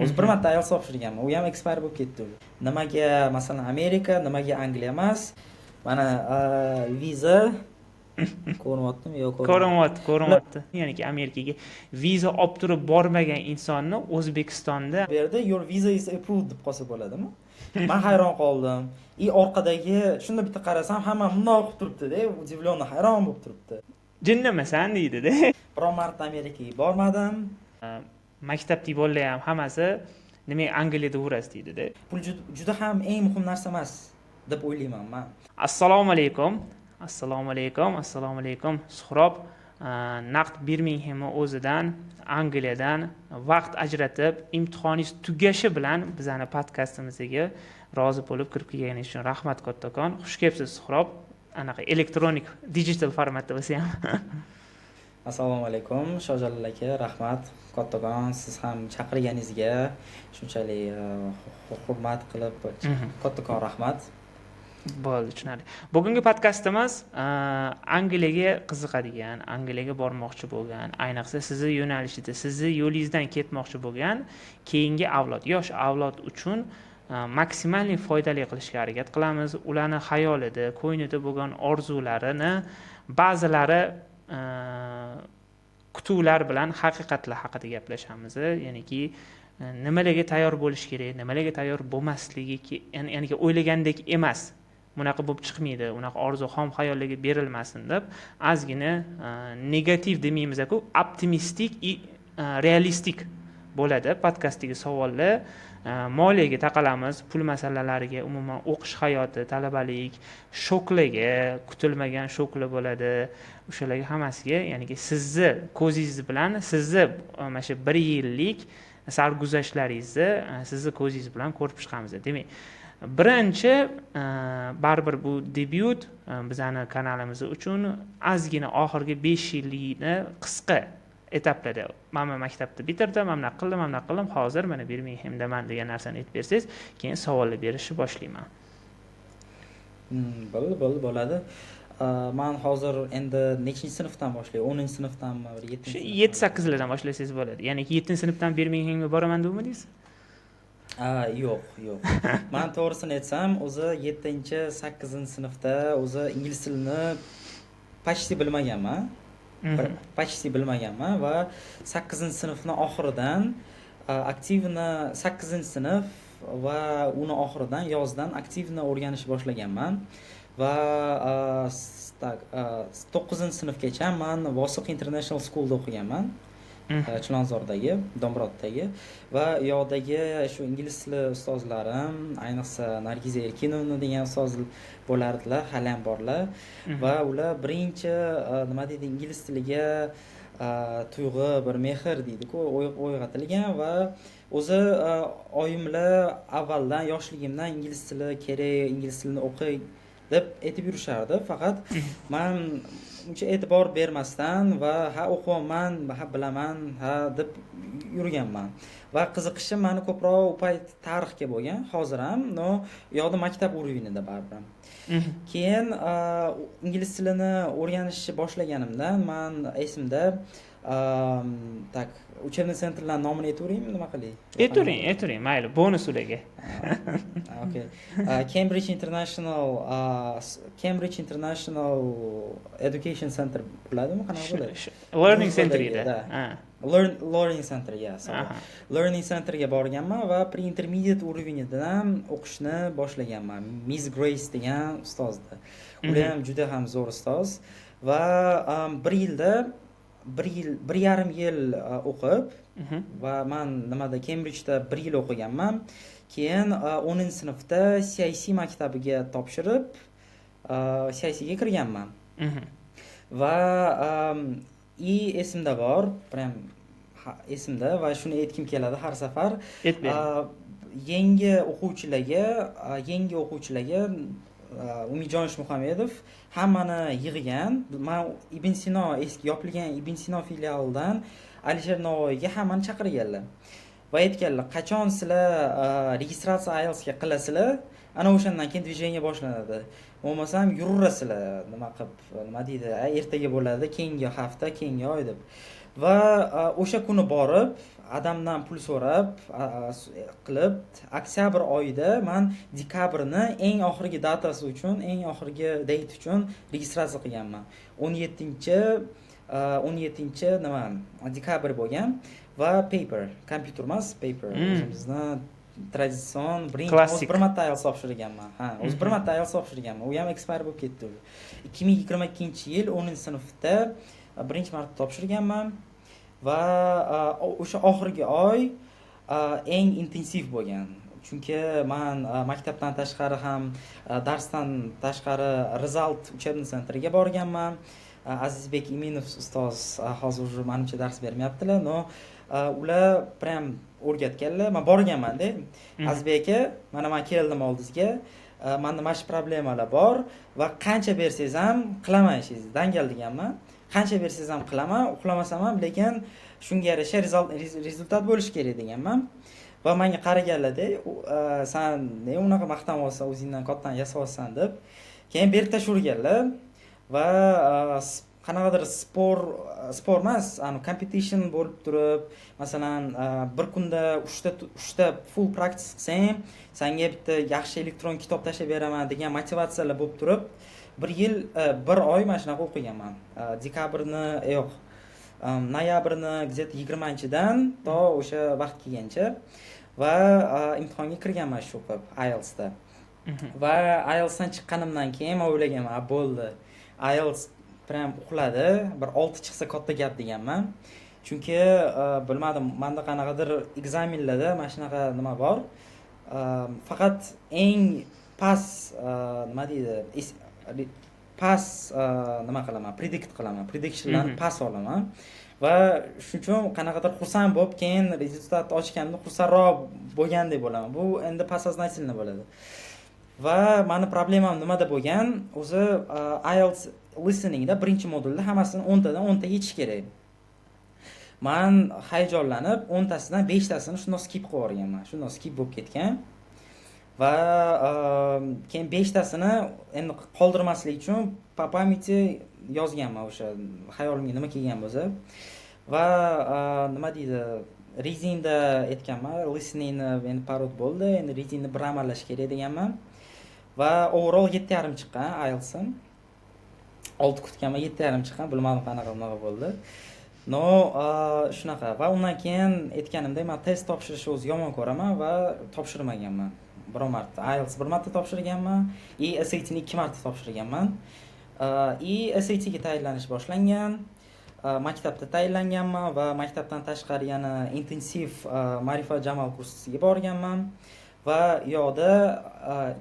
o'zi bir marta IELTS topshirganman, u ham expire bo'lib ketdi. Nimaga masalan Amerika, nimaga Angliya emas? Mana viza ko'ryaptimi yo'q? Ko'ryapti. Ya'niki Amerikaga viza olib turib bormagan insonni O'zbekistonda bu yerda your visa is approved deb qolsa bo'ladimi? Men hayron qoldim. Orqadagi shunda bitta qarasam, hamma bundoq qilib turibdi-da, udivlенно hayron bo'lib turibdi. jinnimisan deydi-da. Biron marta Amerikaga bormadim. Maktabdagi bolalar ham hammasi nima Angliyada o'rasi deydi-da. Pul juda ham eng muhim narsa emas deb o'ylayman men. Assalomu alaykum. Suhrob naqd Birminghamning o'zidan, Angliyadan vaqt ajratib, imtihoningiz tugashi bilan bizning podkastimizga rozi bo'lib kirib kelganingiz uchun rahmat kattakon. Xush kelibsiz Suhrob. Anaqa elektronik, digital formatda bo'lsa ham. Assalomu alaykum, Shojalal aka, rahmat kattakon. Siz ham chaqirganingizga shunchalik hurmat qilib kattakon rahmat. Bo'ldi, tushunarli. Bugungi podkastimiz Angliyaga qiziqadigan, Angliyaga bormoqchi bo'lgan, ayniqsa sizni yo'nalishida, sizni yo'lingizdan ketmoqchi bo'lgan keyingi avlod, yosh avlod uchun maksimal foydali qilishga harakat qilamiz. Ularning xayolida, ko'nglida bo'lgan orzularini, ba'zilari kutuvlar bilan haqiqatlar haqida gaplashamiz. Ya'niki nimalarga tayyor bo'lish kerak, nimalarga tayyor bo'lmasligi, ya'ni o'ylagandek emas. Bunaqa bo'lib chiqmaydi, unaqa orzu xom xayollarga berilmasin deb ozgina negativ demaymiz-ku, optimistik, realistik bo'ladi podkastdagi savollar. Moliyaga taqalamiz, pul masalalariga, umuman o'qish hayoti, talabalik, shoklarga, kutilmagan shoklar bo'ladi. O'shalarga hammasiga, ya'ni sizni ko'zingiz bilan, sizni mana shu 1 yillik sarguzashtlaringizni sizni ko'zingiz bilan ko'rib chiqamiz. Demak, birinchi baribir bu debyut bizning kanalimiz uchun ozgina oxirgi 5 yillikni qisqa etaplarda mana maktabni bitirdim, mana qildim, hozir mana Birminghamdaman degan narsani aytib bersangiz, keyin savollar berishni boshlayman. Bo'ladi. Men hozir endi nechinchi sinfdan boshlayman? 10-sinfdanmi, 7-8 yildan boshlasangiz bo'ladi. Ya'ni 7-sinfdan Birminghamga boraman dedingiz? Yo'q. Men to'g'risini aytsam, o'zi 7-8-sinfda o'zi ingliz tilini почти bilmaganman. Va 8-sinfning oxiridan aktivni 8-sinf va uni oxiridan yozdan aktivni o'rganishni boshlaganman va 9-sinfgacha men Vosiq International Schoolda o'qiganman. Chilonzordagi, Domrodagi va yo'dagi shu ingliz tili ustozlarim, ayniqsa Nargiza Erkinovna degan ustoz bo'lardilar, hali ham borlar va ular birinchi nima deydi, ingliz tiliga tuyg'u, bir mehr deydi-ku, uyg'otilgan va o'zi oyimlar avvaldan yoshligimdan ingliz tili kerak, ingliz tilini o'qiy deb aytib yurishardi, faqat men uncha e'tibor bermasdan va ha o'qiyman, ha bilaman, ha deb yurganman. Va qiziqishim meni ko'proq u payt tarixga bo'lgan, hozir ham, no yo'qda maktab urovnida baribir. Keyin ingliz tilini o'rganishni boshlaganimdan men esimda tak учебный centrlar nomini aytavering, nima qilay? Aytavering, mayli, bonus ularga. Okay. Cambridge International Education Center bo'ladimi? Qanaqa bo'ladi? Learning Center edi. Learning Center, yes. Learning Centerga borganman va pre-intermediate urovnidan o'qishni boshlaganman. Miss Grace degan ustozdi. Ular ham juda ham zo'r ustoz va 1,5 yil o'qib va men nimada Cambridgeda 1 yil o'qiganman. Keyin 10-sinfda CIC maktabiga topshirib CICga kirganman. Va esimda bor, prям esimda va shuni aytkim keladi har safar. Yangi o'quvchilarga Umidjon Muhammedov hammani yig'gan. Men Ibn Sino, eski yopilgan Ibn Sino filialidan Alisher Navoiyga hammani chaqirganlar. Va aytganlar, qachon sizlar registratsiya IELTSga qilasizlar, ana o'shandan keyin движение boshlanadi. Bo'lmasam yuraverasizlar, nima deydi, ertaga bo'ladi, keyingi hafta, keyingi oy deb. va o'sha kuni borib adamdan pul so'rab qilib oktyabr oyida man dekabrni eng oxirgi datasi uchun, eng oxirgi date uchun registratsiya qilganman. 17 nima dekabr bo'lgan va paper, kompyuter emas, paper o'zimizni traditsion Klassik. bir marta IELTS topshirganman. Ha, o'zi bir marta IELTS topshirganman. U ham expire bo'lib ketdi. 2022-yil 10-sinfda birinchi marta topshirganman va o'sha oxirgi oy eng intensiv bo'lgan. Chunki men maktabdan tashqari ham darsdan tashqari result учебный centerga borganman. Azizbek Iminov ustoz hozir уже menimcha dars bermayaptilar, no ular prям o'rgatganlar. Men borganman-da. Azizbek aka, mana men keldim oldingizga. Menda mana shu problemalar bor va qancha bersangiz ham qilaman ishingizni. Dangal deganman. Qancha bersangiz ham qilaman, uxlamasam ham, lekin shunga yarasha rezultat bo'lishi kerak deganman. Va menga qaraganlar-da, sen ne unaqa maqtanyapsan, o'zingdan kattani yasayapsan deb. Keyin berib tashurganlar va qanaqadir sport emas, competition bo'lib turib, masalan, bir kunda 3 ta full practice qilsang, senga bitta yaxshi elektron kitob tashlab beraman degan motivatsiyalar bo'lib turib, bir oy mana shunaqa o'qiganman. Dekabrni yo'q, noyabrni где-то 20-dan to o'sha vaqt kelgancha va imtihonga kirganman shu o'qib IELTSda. Va IELTSdan chiqqanimdan keyin men o'ylaganman, bo'ldi. IELTS prям uxladi, bir 6 chiqsa katta gap deganman. Chunki bilmadim, menda qanaqadir ekzamenlarda mana shunaqa nima bor. Faqat eng past nima deydi, nima qilaman, predict qilaman, predictionlarni pas olaman va shuning uchun qanaqadir xursand bo'lib, keyin rezultat ochganimda xursandroq bo'lgandek bo'laman. Bu endi подсознательно bo'ladi. Va meni problemam nimada bo'lgan? O'zi IELTS listeningda birinchi modulda hammasini 10 tadan 10 ta yechish kerak. Men hayajonlanib 10 tasidan 5 tasini shunday skip qilib yuborganman. Shunday skip bo'lib ketgan. Va keyin 5 tasini endi qoldirmaslik uchun po pamyati yozganman o'sha xayolimga nima kelgan bo'lsa. Va nima deydi, readingda aytganman, listeningni endi parod bo'ldi, endi readingni bir amallash kerak deganman. Va overall 7.5 chiqqan IELTS'im. 6 kutganman, 7.5 chiqqan, bilmadim qanaqa bo'ldi. No, shunaqa. Va undan keyin aytganimdek, men test topshirishni o'zi yomon ko'raman va topshirmaganman. Bir marta IELTS bir marta topshirganman, SAT'ni 2 marta topshirganman. SAT'ga tayyorlanish boshlangan. Maktabda tayyorlanganman va maktabdan tashqari yana intensiv ma'rifat jamoat kursiga borganman. Va yo'da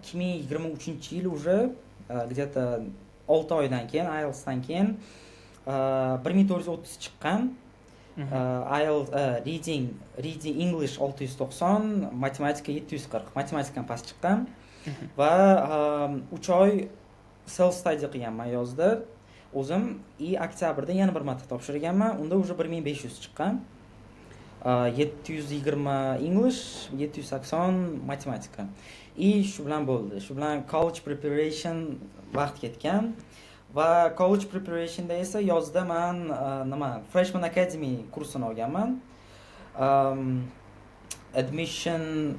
2023-yil уже где-то 6 oydan keyin IELTSdan keyin 1430 chiqqan. IELTS reading English 690, matematika 740, matematikdan past chiqqan. Va 3 oy self study qilganman yozda. O'zim oktyabrda yana bir marta topshirganman. Unda уже 1500 chiqqan. 720 English, 780 matematika. Shu bilan bo'ldi. Shu bilan college preparation vaqt ketgan. Va college preparationda esa yozda men Freshman Academy kursini olganman. Admission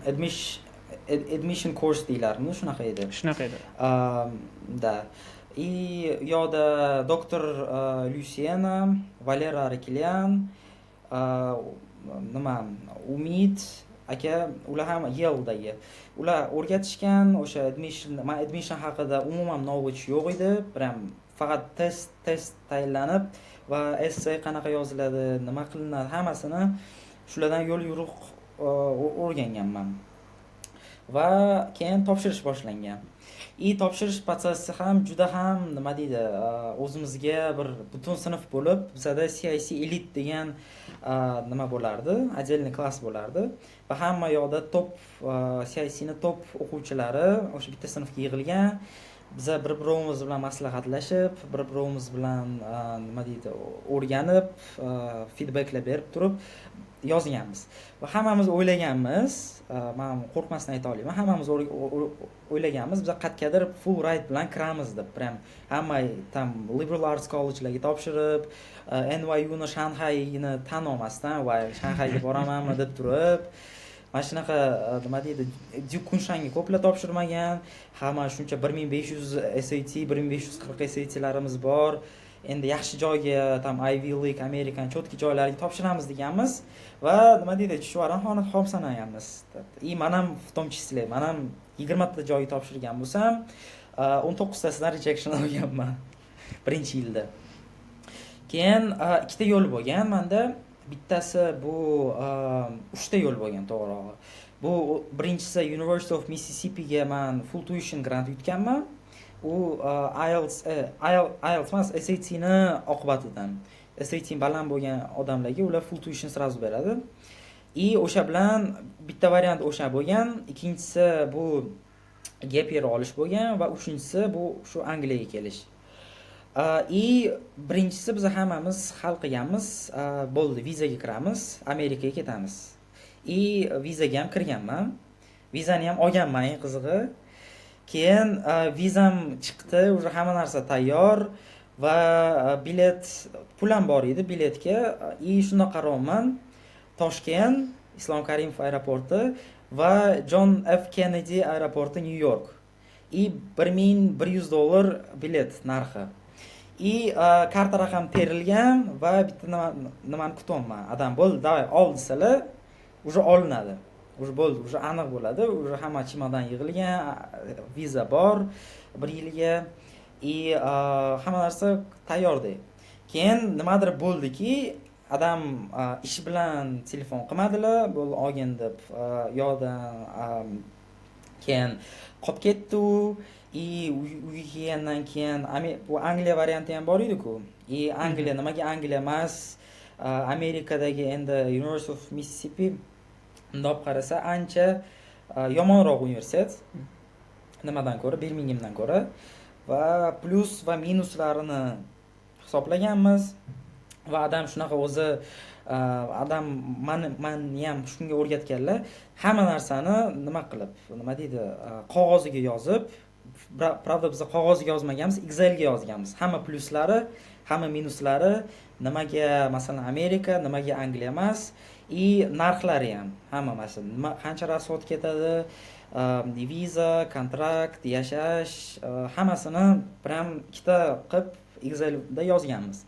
course deylarmi, shunaqa edi. Shunaqa edi. Da. Yo'da doktor Luciana, Valera Arakilyan, Umid aka, ular ham Yale'dagi. Ular o'rgatishgan, o'sha admission haqida umuman knowledge yo'q edi. Faqat test tayyorlanib va essay qanaqa yoziladi, nima qilinadi, hammasini shulardan yo'l yo'riq o'rganganman. Va keyin topshirish boshlangan. Topshirish protsessi ham juda ham nima deydi, o'zimizga bir butun sinf bo'lib, bizada CIC Elite degan nima bo'lardi, отдельный klass bo'lardi va hamma yoqda top CIC ni top o'quvchilari o'sha bitta sinfga yig'ilgan. Biz bir-birimiz bilan maslahatlashib, bir-birimiz bilan nima deydi, o'rganib, feedbacklar berib turib, yozganmiz va hammamiz o'ylaganmiz, men qo'rqmasdan ayta olaman, hammamiz o'ylaganmiz biz qayergadir full ride bilan kiramiz deb. Prям hamma tam liberal arts collegelarga topshirib, NYU ni Shanxayni tan olmasdan va Shanxayga boramanmi deb turib, mana shunaqa nima deydi, Kunshanga ko'plar topshirmagan, hamma shuncha 1500 SAT, 1540 SATlarimiz bor. Endi yaxshi joyga, tam Ivy League, Amerikan cho'tki joylarga topshiramiz deganmiz va nima deydi, chuchvarani xom sanaganmiz. Men ham в том числе, men ham 20 ta joyga topshirgan bo'lsam, 19 tasidan rejection olganman birinchi yilda. Keyin ikkita yo'l bo'lgan menda. Bittasi bu 3 ta yo'l bo'lgan to'g'rirog'i. Bu birinchisi University of Mississippi ga men full tuition grant yutganman. U IELTS emas, SAT ni oqibatidan. SAT baland bo'lgan odamlarga ular full tuition sразу beradi. O'sha bilan bitta variant o'sha bo'lgan, ikkinchisi bu gap year olish bo'lgan va uchinchisi bu shu Angliyaga kelish. Birinchisi biz hammamiz hal qilganmiz, bo'ldi, vizaga kiramiz, Amerikaga ketamiz. Vizaga ham kirganman. Vizani ham olganman, eng qizig'i. Keyin vizam chiqdi, уже hamma narsa tayyor va bilet, pulam bor edi biletga. Shunda qarorman, Toshkent, Islom Karimov aeroporti va John F. Kennedy aeroporti, New York. $1100 bilet narxi. Karta raqam terilgan va bitta nimani kutyapman. Adam bo'ldi, davay ol desalar, уже olinadi. Уже bo'ldi, уже aniq bo'ladi, уже hamma chimodan yig'ilgan, viza bor 1 yilga, hamma narsa tayyordi. Keyin nimadir bo'ldiki, adam ish bilan telefon qilmadilar, bo'ldi olgin deb, yo'qdan keyin qolib ketdi. Uyga kelgandan keyin bu Angliya varianti ham bor edi-ku. Angliya nimaga Angliya emas, Amerikadagi endi University of Mississippi bundoq qarasa ancha yomonroq universitet. Nimadan ko'ra, Birminghamdan ko'ra va plus va minuslarini hisoblaganmiz va adam shunaqa o'zi adam meni ham shunga o'rgatganlar. Hamma narsani nima qilib, nima deydi, qog'oziga yozib, pravda biz qog'oziga yozmaganmiz, Excelga yozganmiz. Hamma pluslari, hamma minuslari, nimaga masalan Amerika, nimaga Angliya emas, narxlari ham hamma masalan qancha rasxod ketadi, viza, kontrakt, yashash, hammasini prям ikkita qilib Excelda yozganmiz.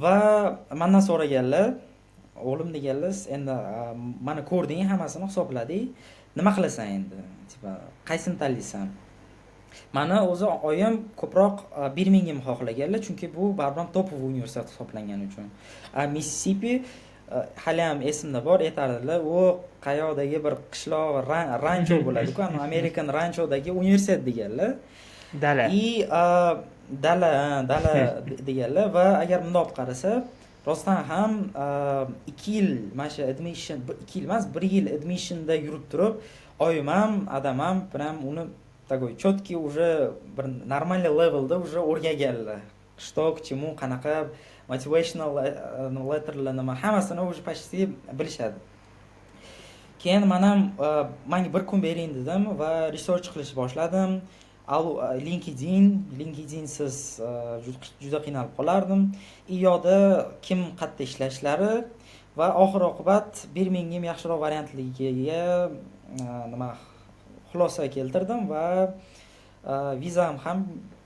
Va mendan so'raganlar, o'g'lim deganlar, endi mana ko'rding, hammasini hisobladik. Nima qilasan endi? Tipa, qaysini tanlaysan? Mana o'zi oyim ko'proq Birmingham xohlaganlar, chunki bu baribir topoviy universitet hisoblangani uchun. Mississippi hali ham esimda bor, aytardilar, u qayoqdagi bir qishloq, rancho bo'ladi-ku, American ranchodagi universitet deganlar. Dala. Dala deganlar va agar bundoq qarasa, rostdan ham 2 yil mana shu admission, 2 yil emas, 1 yil admissionda yurib turib, oyim ham, adam ham prям uni такой четкий уже bir нормальный levelda уже o'rganganlar. Что к чему, qanaqa motivational letterlar nima, hammasini уже почти bilishadi. Keyin men ham menga bir kun bering dedim va research qilishni boshladim. LinkedInsiz juda qiynalib qolardim. Yo'da kim qayerda ishlashlari va oxir oqibat Birmingham yaxshiroq variantligiga nima xulosa keltirdim va vizam ham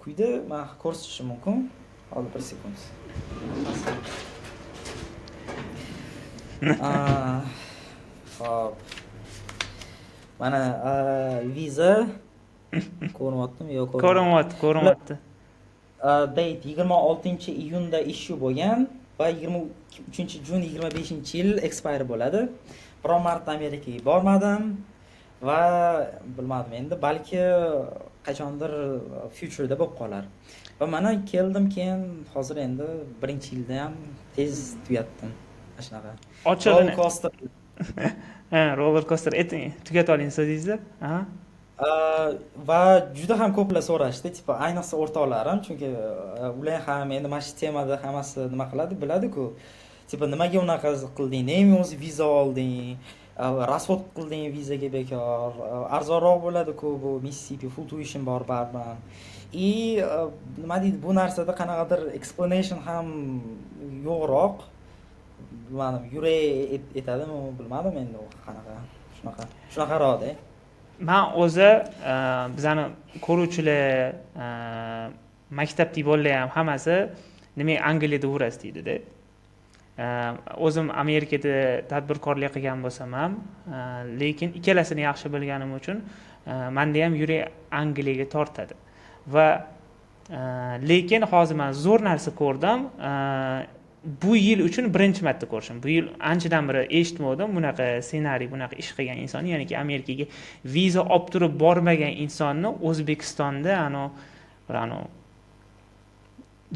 quydi. Men ko'rsatishim mumkin. Hozir 1 sekund. Hop. Mana viza ko'ryaptimi? Yo'q, ko'ryapti. Date 26-iyunda issue bo'lgan va 23-jun 25-yil expire bo'ladi. Biroq marta Amerikaga bormadim va bilmadim endi, balki qachondir futureda bo'lib qolar. Va mana keldim, keyin hozir endi 1-yilda ham tez tugatdim. Mana shunaqa. Ochig'ini. Roller coaster. Roller coaster tugatib oling so'zingizda. Va juda ham ko'plar so'rashdi, tipa ayniqsa o'rtoqlarim, chunki ular ham endi mana shu temada hammasi nima qiladi, biladi-ku. tipa nimaga unaqa qilding, nega o'zi viza olding, расход qilding vizaga bekor, arzonroq bo'ladi-ku bu Mississippi full tuition bor baribir. Nima deydi, bu narsada qanaqadir explanation ham yo'qroq. Bilmadim, yurak etadimi, bilmadim endi u qanaqa, shunaqaroqda. Men o'zi bizani ko'ruvchilar, maktabdagi bolalar ham hammasi nimaga Angliyada o'rasiz deydi-da. O'zim Amerikada tadbirkorlik qilgan bo'lsam ham, lekin ikkalasini yaxshi bilganim uchun menda ham yurak Angliyaga tortadi. Va lekin hozir men zo'r narsa ko'rdim. Bu yil uchun birinchi marta ko'rishim. Bu yil anchadan beri eshitmadim bunaqa ssenariy, bunaqa ish qilgan insonni, ya'niki Amerikaga viza olib turib bormagan insonni O'zbekistonda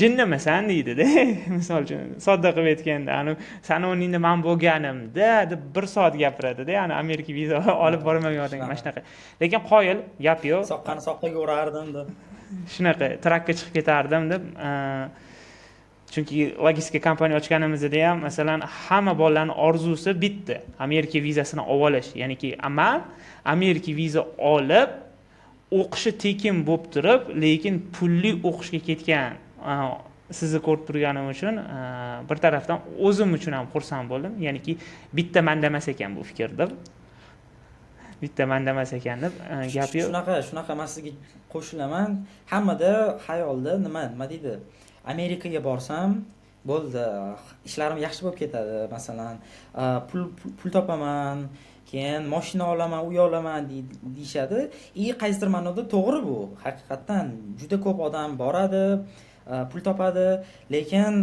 jinnimisan deydi-da. Misol uchun sodda qilib aytganda, sani o'rningda men bo'lganimda deb 1 soat gapiradi-da, Amerika viza olib bormagan odamga mana shunaqa. Lekin qoyil, gap yo'q. Soqqani soqqiga urardim deb. Shunaqa trakka chiqib ketardim deb. Chunki logistika kompaniya ochganimizda ham masalan hamma bolalarning orzusi bitta, Amerika vizasini olish. Ya'niki men Amerika viza olib, o'qishi tekin bo'lib turib, lekin pulli o'qishga ketgan sizni ko'rib turganim uchun bir tarafdan o'zim uchun ham xursand bo'ldim. Ya'niki bitta menda emas ekan bu fikr deb. Bitta menda emas ekan deb gap yo'q. Shunaqa men sizga qo'shilaman. Hammada xayolda nima deydi? Amerikaga borsam bo'ldi, ishlarim yaxshi bo'lib ketadi, masalan, pul topaman, keyin mashina olaman, uy olaman deyshadi. Qaysidir ma'noda to'g'ri bu. Haqiqatan juda ko'p odam boradi, pul topadi, lekin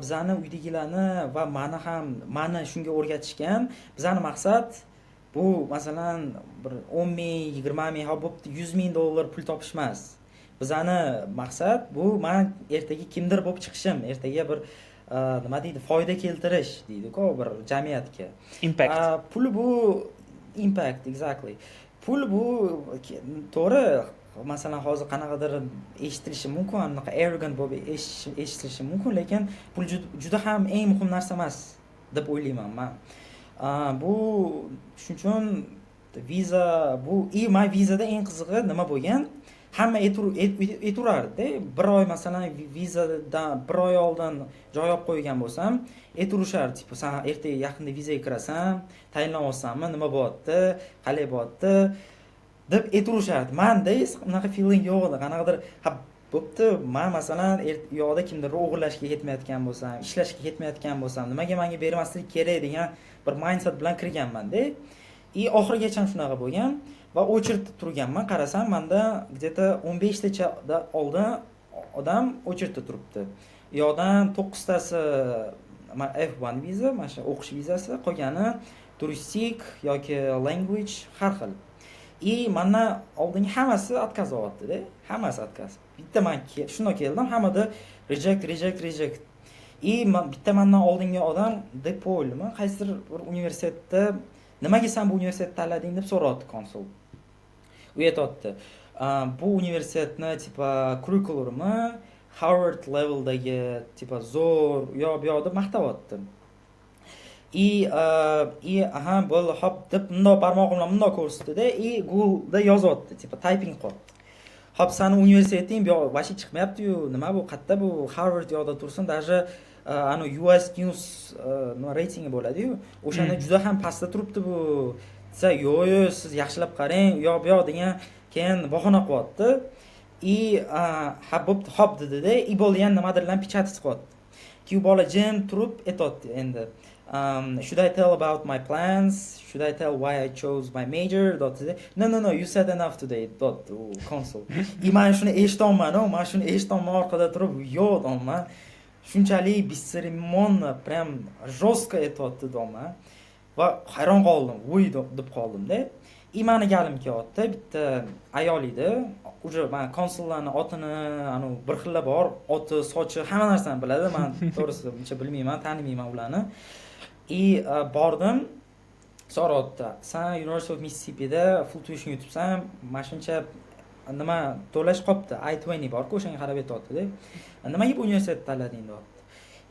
bizani uydagilarni va meni shunga o'rgatishgan. Bizani maqsad bu masalan bir 10 ming, 20 ming, bo'pti $100,000 pul topish emas. Bizani maqsad bu men ertaga kimdir bo'lib chiqishim, ertaga bir nima deydi, foyda keltirish deydi-ku bir jamiyatga. Impact. Pul bu impact, exactly. Pul bu to'g'ri, masalan hozir qanaqadir eshitilishi mumkin, anaqa arrogant bo'lib eshitilishi mumkin, lekin pul juda ham eng muhim narsa emas deb o'ylayman men. Bu shuning uchun viza bu men vizada eng qizig'i nima bo'lgan? Hamma ayturardi. Bir oy masalan vizadan 1 oy oldin joy olib qo'ygan bo'lsam, ayturishardi, tipo sen ertaga yaqinda vizaga kirasan, tayinlanyapsanmi, nima bo'lyapti, qalay bo'lyapti deb ayturishardi. Menda unaqa feeling yo'q edi. Qanaqadir bo'pti, men masalan yo'qda kimdir o'g'irlashga ketmayotgan bo'lsam, ishlashga ketmayotgan bo'lsam, nimaga menga bermaslik kerak degan bir mindset bilan kirganman-da. Oxirigacha shunaqa bo'lgan. Va очередda turganman, qarasam menda где-то 15 tacha oldin odam очередda turibdi. Yo'qdan 9 tasi F1 viza, mana shu o'qish vizasi, qolgani turistik yoki language har xil. Mendan oldingi hammasi отказ olyapti-da. Hammasi отказ. Bitta men shunday keldim, hammada reject. Bitta mendan oldingi odam deb o'ylayman, qaysidir bir universitetda nimaga sen bu universitetni tanlading deb so'radi konsul. U aytdi, bu universitetni tipa kurikulumi Harvard leveldagi tipa zo'r bu yoqda maqtayapti. Bo'ldi, hop deb bundoq barmog'im bilan bundoq ko'rsatdi-da, Google'da yozyapti, tipa typing qilyapti. Hop, seni universiteting bu yoq vashi chiqmayapti-yu, nima bu, qayerda bu Harvard yoqda tursin, даже US News reytingi bo'ladi-yu, o'shanda juda ham pastda turibdi bu. Yo'q, siz yaxshilab qarang, bu yoq degan keyin bahona qilyapti. Hop dedi-da, bo'ldi ham nimadir bilan pechatib qo'ydi. Keyin bola jim turib aytdi endi. Should I tell about my plans? Should I tell why I chose my major? No, you said enough today. Consul. Men shuni eshitolman, orqada turib, yo'q deyman. Shunchalik bесцеремонно, прям жестко aytdi deyman. Va hayron qoldim, voy deb qoldim-da. Meni galim kelyapti, bitta ayol edi. Uje men konsullarning otini, bir xilla bor, oti, sochi, hamma narsani biladi. Men to'g'risi uncha bilmayman, tanimayman ularni. Bordim, so'radi, "Sen University of Mississippi'da full tuition yutibsan, mana shuncha nima to'lash qopti, I-20 bor-ku, o'shanga qarab aytdi-da. Nimaga bu universitetni tanlading?" dedi.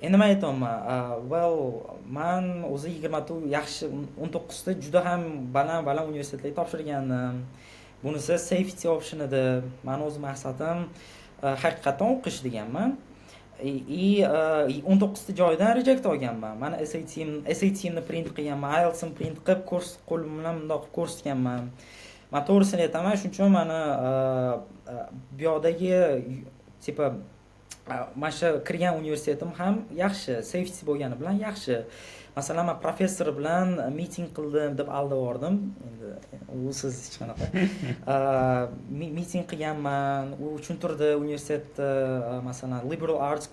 Endi nima aytaman? Well, man o'zi 24 yaxshi 19 ta juda ham baland universitetlarga topshirgandim. Bunisi safety option edi. Meni o'z maqsadim haqiqatan o'qish deganman. 19 ta joydan reject olganman. Mana SAT'imni print qilganman, IELTS'ni print qilib, qo'lim bilan bundoq qilib ko'rsatganman. Men to'g'risini aytaman, shuning uchun meni bu yoqdagi tipa mana shu kirgan universitetim ham yaxshi, safety bo'lgani bilan yaxshi. Masalan, men professor bilan meeting qildim deb aldavordim. Endi u siz hech qanaqa. Meeting qilganman, u tushuntirdi universitetda, masalan, liberal arts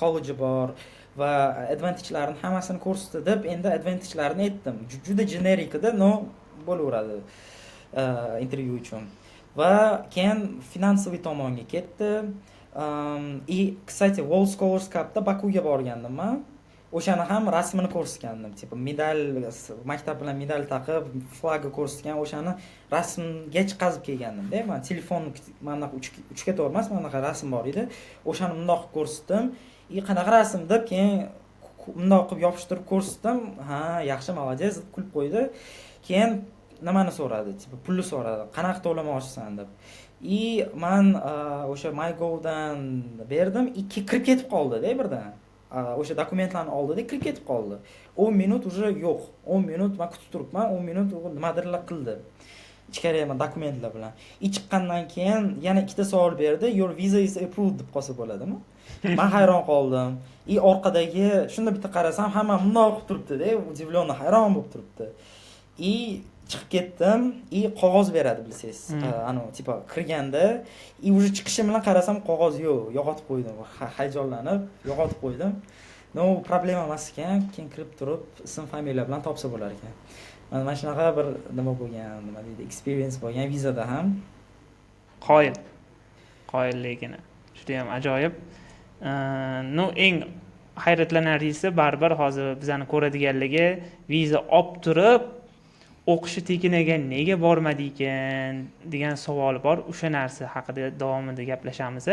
college bor va advantage'larini hammasini ko'rsatdi deb, endi advantage'larini aytdim. Juda generic edi, no bo'laveradi intervyu uchun. Va keyin finansiy tomonga ketdi. Kстати, World Scholars Cup'da Bakuga borgandim men. O'shani ham rasmini ko'rsatgandim. Tipa medal, maktab bilan medal taqib, flagga ko'rsatgan, o'shani rasmga chiqazib kelgandim-da. Men telefon mana 3 to'g'ri emas, mana rasm bor edi. O'shani bundoq ko'rsatdim. Qanaqa rasm deb keyin bundoq qilib yopishtirib ko'rsatdim. Ha, yaxshi, молодец deb kulib qo'ydi. Keyin nimani so'radi? Tipa pulni so'radi. Qanaqa to'lamoqchisan deb. Men o'sha MyGo'dan berdim, kirib ketib qoldi-da birdan. O'sha dokumentlarni oldida kirib ketib qoldi. 10 minut уже yo'q. 10 minut men kutib turibman, 10 minut u nimadirlar qildi. Ichkariga dokumentlar bilan. Chiqqandan keyin yana ikkita savol berdi. Your visa is approved deb qolsa bo'ladimi? Men hayron qoldim. Orqadagi shunda bitta qarasam, hamma bundoq qilib turibdi-da, udivlенно hayron bo'lib turibdi. Chiqib ketdim, qog'oz beradi bilsangiz. Tipa kirganda, уже chiqishim bilan qarasam qog'oz yo'q, yo'qotib qo'ydim. Hayajonlanib, yo'qotib qo'ydim. No, problema emas ekan, keyin kirib turib, ism, familiya bilan topsa bo'lar ekan. Mana shunaqa bir nima bo'lgan, nima deydi, experience bo'lgan vizada ham. Qoyilligini. Juda ham ajoyib. Eng hayratlanarlisi baribir hozir bizani ko'radiganligi viza olib turib o'qishi tekinaga nega bormadi ekan degan savol bor. O'sha narsa haqida davomida gaplashamiz.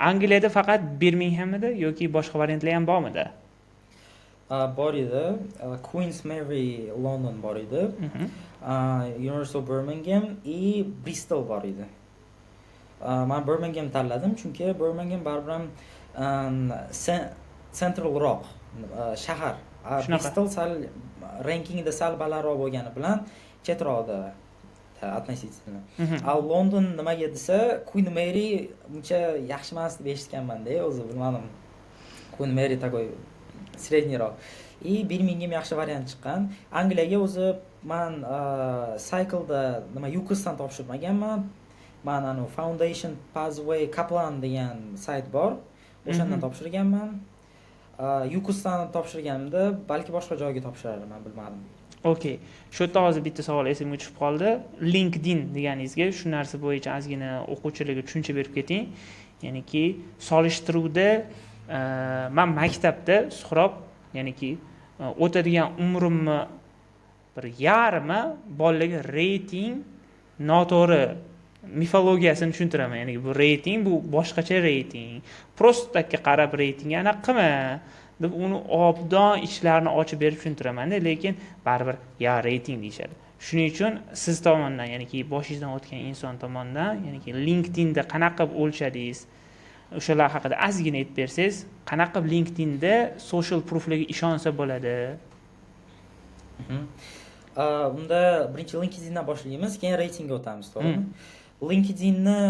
Angliyada faqat Birminghamda yoki boshqa variantlar ham bormidi? Bor edi. Queen's Mary London bor edi. University of Birmingham Bristol bor edi. Men Birmingham tanladim chunki Birmingham baribir Central Rock shahar. Bristol sal rankingda sal balandroq bo'lgani bilan chetroqda относительно. London nimaga desa, Queen Mary uncha yaxshi emas deb eshitganman-da, o'zi bilmadim. Queen Mary takoy среднийroq. Birmingham yaxshi variant chiqqan. Angliyaga o'zi men cycle'da UCAS'dan topshirmaganman. Men Foundation Pathway Kaplan degan sayt bor. O'shandan topshirganman. UCAS'dan topshirganimda balki boshqa joyga topshirarman, bilmadim. Okay. Shu yerda hozir bitta savol esimga tushib qoldi. LinkedIn deganingizga shu narsa bo'yicha ozgina o'quvchilarga tushuncha berib keting. Ya'niki solishtiruvda men maktabda Suhrob, ya'niki o'tadigan umrimni bir yarmi bolalarga reyting noto'g'ri mifologiyasini tushuntiraman. Ya'ni bu reyting, bu boshqacha reyting. Prostaka qarab reytingga aniq qilma deb uni obdon ishlarini ochib berib tushuntiraman-da, lekin baribir reyting deyishadi. Shuning uchun siz tomonidan, ya'ni boshingizdan o'tgan inson tomonidan, ya'ni LinkedInda qanaqa qilib o'lchadingiz, o'shalar haqida ozgina aytib bersangiz, qanaqa qilib LinkedInda social prooflarga ishonsa bo'ladi? Unda birinchi LinkedIndan boshlaymiz, keyin reytingga o'tamiz, to'g'rimi? LinkedInni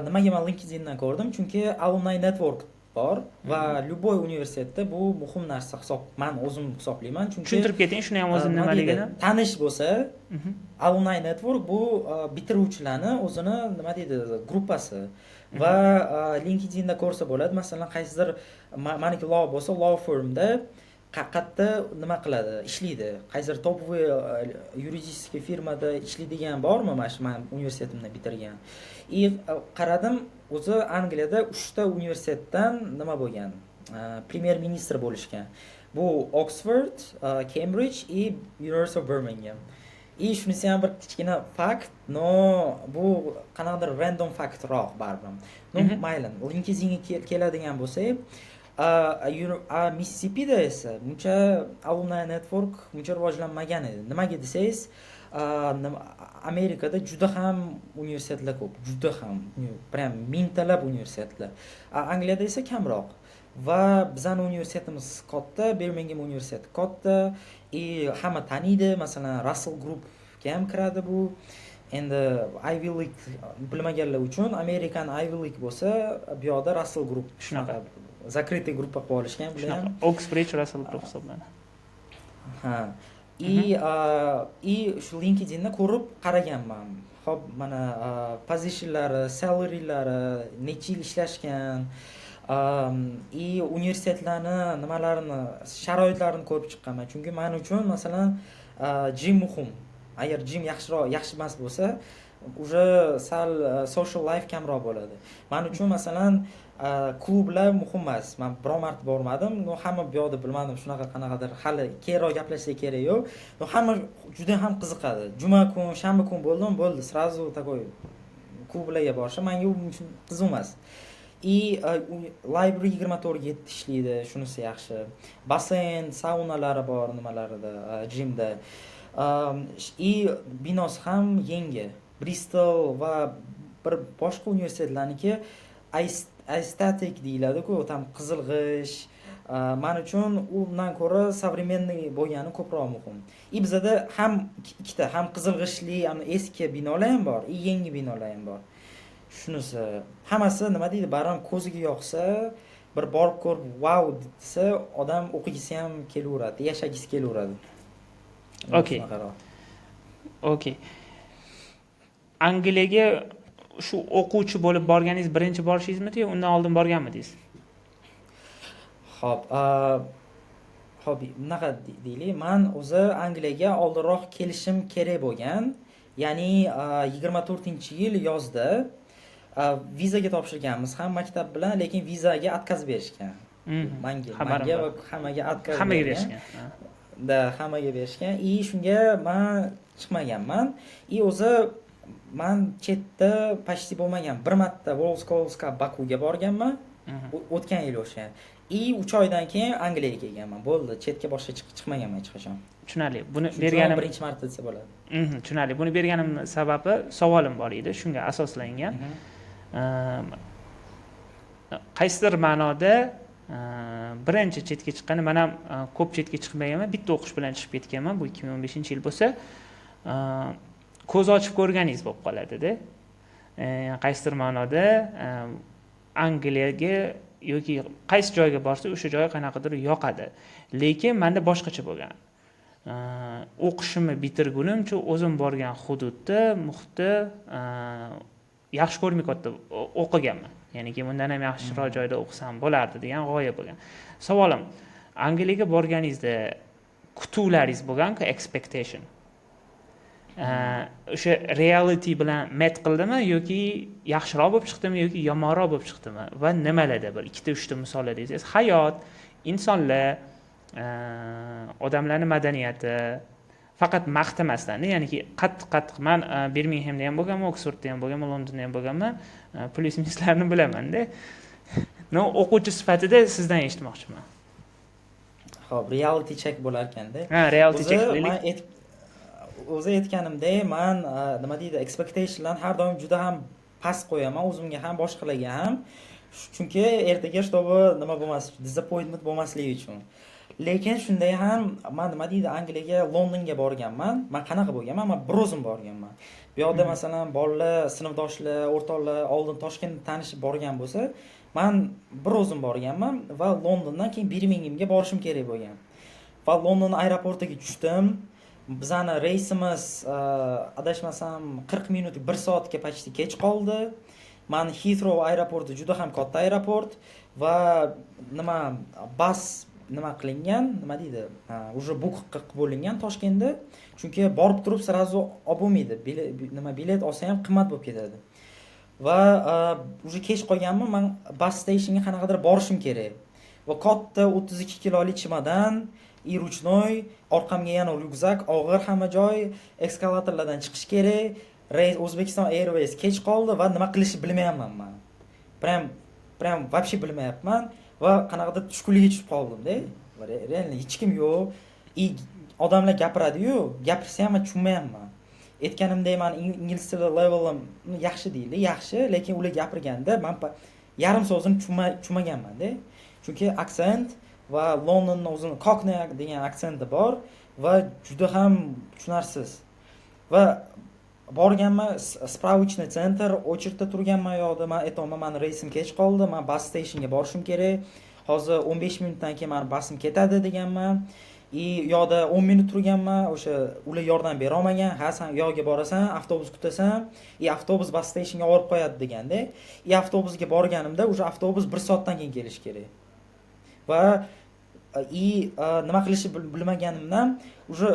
nimaga men LinkedIndan ko'rdim? Chunki alumni network bor va любой universitetda bu muhim narsa men o'zim hisoblayman. Chunki tushuntirib keting, shuni ham o'zim nimaligini. Tanish bo'lsa, alumni network bu bitiruvchilarni o'zini nima deydi, gruppasi. Va LinkedInda ko'rsa bo'ladi, masalan, qaysidir meniki law bo'lsa, law firmda qayerda nima qiladi, ishlaydi. Qaysidir topovoy yuridik firmada ishlaydigan bormi? Mana shu men universitetimni bitirgan. Qaradim, o'zi Angliyada 3 ta universitetdan nima bo'lgan? Premier ministr bo'lishgan. Bu Oxford, Cambridge и University of Birmingham. Shunisi ham bir kichkina fakt, no bu qanaqadir random faktroq baribir. No mayli, LinkedInga keladigan bo'lsak, Mississipida esa buncha alumni network buncha rivojlanmagan edi. Nimaga desangiz, Amerikada juda ham universitetlar ko'p, juda ham, prям mingtalab universitetlar. Angliyada esa kamroq. Va bizning universitetimiz katta, Birmingham universiteti katta, hamma taniydi, masalan, Russell Groupga ham kiradi bu. Endi Ivy League bilmaganlar uchun American Ivy League bo'lsa, bu yoqda Russell Group shunaqa закрытый gruppa qilib olishgan bular ham. Oxbridge Russell Group hisoblanadi. Ha. Shu LinkedInda ko'rib qaraganman. Xo'p, mana positionlari, salarilari, necha yil ishlashgan, universitetlarni nimalarini, sharoitlarini ko'rib chiqqanman. Chunki men uchun masalan jim muhim. Agar jim yaxshi emas bo'lsa, уже sal social life kamroq bo'ladi. Men uchun masalan klublar muhim emas. Men biror marta bormadim. Hamma bu yoqda bilmadim, shunaqa qanaqadir hali keyinroq gaplashsak kerak yo'q. Hamma juda ham qiziqadi. Juma kun, shanba kun bo'ldi, сразу такой klublarga borishim menga u uchun qiziq emas. Library 24/7 ishlaydi, shunisi yaxshi. Basseyn, saunalari bor nimalarida, jimda. Binosi ham yangi. Bristol va bir boshqa universitetlarniki aesthetic deyiladi-ku, tam qizilg'ish. Men uchun undan ko'ra современный bo'lgani ko'proq muhim. Bizada ham ikkita, ham qizilg'ishli, ham eski binolar ham bor, yangi binolar ham bor. Shunisi, hammasi nima deydi, baram ko'ziga yoqsa, bir borib ko'rib, wow desa, odam o'qigisi ham kelaveradi, yashagisi kelaveradi. Okay. Angliyaga shu o'quvchi bo'lib borganingiz birinchi borishingizmi yo undan oldin borganmidingiz? Xo'p, bunaqa deylik, men o'zi Angliyaga oldinroq kelishim kerak bo'lgan. Ya'ni 24-yil yozda vizaga topshirganmiz ham maktab bilan, lekin vizaga отказ berishgan. Menga va hammaga отказ berishgan. Hammaga berishgan. Shunga men chiqmaganman. O'zi men chetda почти bo'lmagan. Bir marta Volskovska Bakuga borganman. O'tgan yil o'sha. 3 oydan keyin Angliyaga kelganman. Bo'ldi, chetga boshqa chiqmaganman hech qachon. Tushunarli. Buni berganim birinchi marta desa bo'ladi. Tushunarli. Buni berganim sababi savolim bor edi, shunga asoslangan. Qaysidir ma'noda birinchi chetga chiqqani, men ham ko'p chetga chiqmaganman, bitta o'qish bilan chiqib ketganman. Bu 2015-yil bo'lsa, ko'z ochib ko'rganingiz bo'lib qoladi-da. Qaysidir ma'noda Angliyaga yoki qaysi joyga borsa, o'sha joy qanaqadir yoqadi. Lekin menda boshqacha bo'lgan. O'qishimni bitirgunimcha o'zim borgan hududda, muhitda yaxshi ko'rmay qoldi o'qiganman. Ya'niki bundan ham yaxshiroq joyda o'qisam bo'lardi degan g'oya bo'lgan. Savolim, Angliyaga borganingizda kutuvlaringiz bo'lgan-ku, expectation. O'sha reality bilan match qildimi yoki yaxshiroq bo'lib chiqdimi yoki yomonroq bo'lib chiqdimi va nimalarda bir ikkita uchta misollar desangiz, hayot, insonlar, odamlarning madaniyati, faqat maqtamasdan, ya'niki qattiq men Birminghamda ham bo'lganman, Oksfordda ham bo'lganman, Londonda ham bo'lganman, plyus minuslarni bilaman-da. O'quvchi sifatida sizdan eshitmoqchiman. Xo'p, reality check bo'lar ekanda. Reality check. O'zi aytganimdek, men nima deydi, expectationlarni har doim juda ham past qo'yaman, o'zimga ham, boshqalarga ham. Chunki ertaga shtobi nima bo'lmas, disappointment bo'lmasligi uchun. Lekin shunday ham men nima deydi, Angliyaga, Londonga borganman. Men qanaqa bo'lganman? Men bir o'zim borganman. Bu yoqda masalan bolalar, sinfdoshlar, o'rtoqlar oldin Toshkentda tanishib borgan bo'lsa, men bir o'zim borganman va Londondan keyin Birminghamga borishim kerak bo'lgan. Va London aeroportiga tushdim. Bizning reysimiz adashmasam 40 minut, 1 soatga почти kech qoldi. Men Heathrow aeroporti juda ham katta aeroport va bas nima qilingan, nima deydi, уже book qilib bo'lingan Toshkentda. Chunki borib turib sразу olib bo'lmaydi. Bilet olsa ham qimmat bo'lib ketadi. Va уже kech qolganman, men bus stationga qanaqadir borishim kerak. Va katta 32 kilolik chimodan, ruchnoy, orqamga yana ryukzak, og'ir hamma joy, eskalatorlardan chiqish kerak. Reys O'zbekiston Airways kech qoldi va nima qilishni bilmayapman men. Prям вообще bilmayapman. va qanaqadir tushkunlikka tushib qoldim-da. Real hech kim yo'q. Odamlar gapiradi-yu, gapirsa ham men tushunmayapman. Aytganimdek, men ingliz tili levelim yaxshi deydi, yaxshi, lekin ular gapirganda men yarim so'zini tushunmaganman-da. Chunki aksent va Londonning o'zini Cockney degan aksenti bor va juda ham tushunarsiz. Va borganman spravочный center, очередda turganman yo'qda, men aytaman, meni reysim kech qoldi, men bus stationga borishim kerak. Hozir 15 minutdan keyin meni busim ketadi deganman. Yo'qda 10 minut turganman, o'sha ular yordam bera olmagan. Ha, sen yo'lga borasan, avtobus kutasan, avtobus bus stationga olib qo'yadi deganda, avtobusga borganimda o'sha avtobus 1 soatdan keyin kelish kerak. Va nima qilishni bilmaganimdan o'sha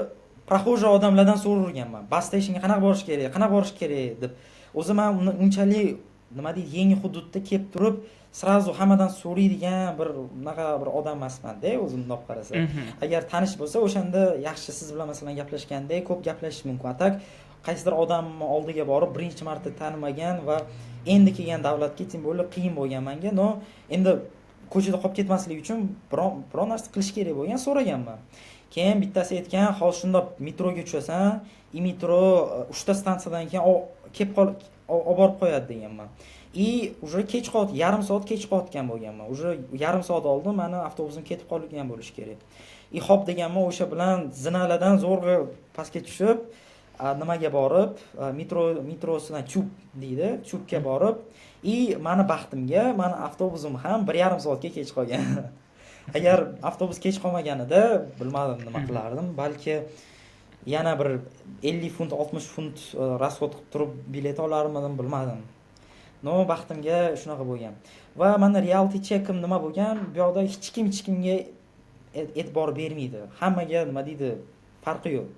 proxожий odamlardan so'rarganman. Bus stationga qanaqa borish kerak deb. O'zim ham unchalik nima deydi, yangi hududda kelib turib, srazu hammadan so'raydigan bir odam emasman-da, o'zimni olib qarasa. Agar tanish bo'lsa, o'shanda yaxshi siz bilan masalan gaplashganda ko'p gaplashish mumkin. Atak qaysidir odamni oldiga borib birinchi marta tanimagan va endi kelgan davlatga teng bo'lib qiyin bo'lgan menga. Endi ko'chada qolib ketmaslik uchun biron narsa qilish kerak bo'lgan, so'raganman. Keyin bittasi aytgan, "Hozir shunda metroga tushasan, metro 3 ta stansiyadan keyin olib borib qo'yadi" deganman. Уже kech qoldi, yarim soat kech qolgan bo'lganman. Уже yarim soat oldin meni avtobusim ketib qolgan bo'lish kerak. Xo'p deganman, o'sha bilan zinalardan zo'rg'a pastga tushib, nimaga borib, metrosidan chub deydi, chubga borib, meni baxtimga, meni avtobusim ham 1,5 soatga kech qolgan. Agar avtobus kech qolmaganida, bilmadim nima qilardim. Balki yana bir 50 funt, 60 funt rasxod qilib turib bilet olarmidim, bilmadim. Baxtimga shunaqa bo'lgan. Va mana reality checkim nima bo'lgan? Bu yoqda hech kimga e'tibor bermaydi. Hammaga nima deydi, farqi yo'q.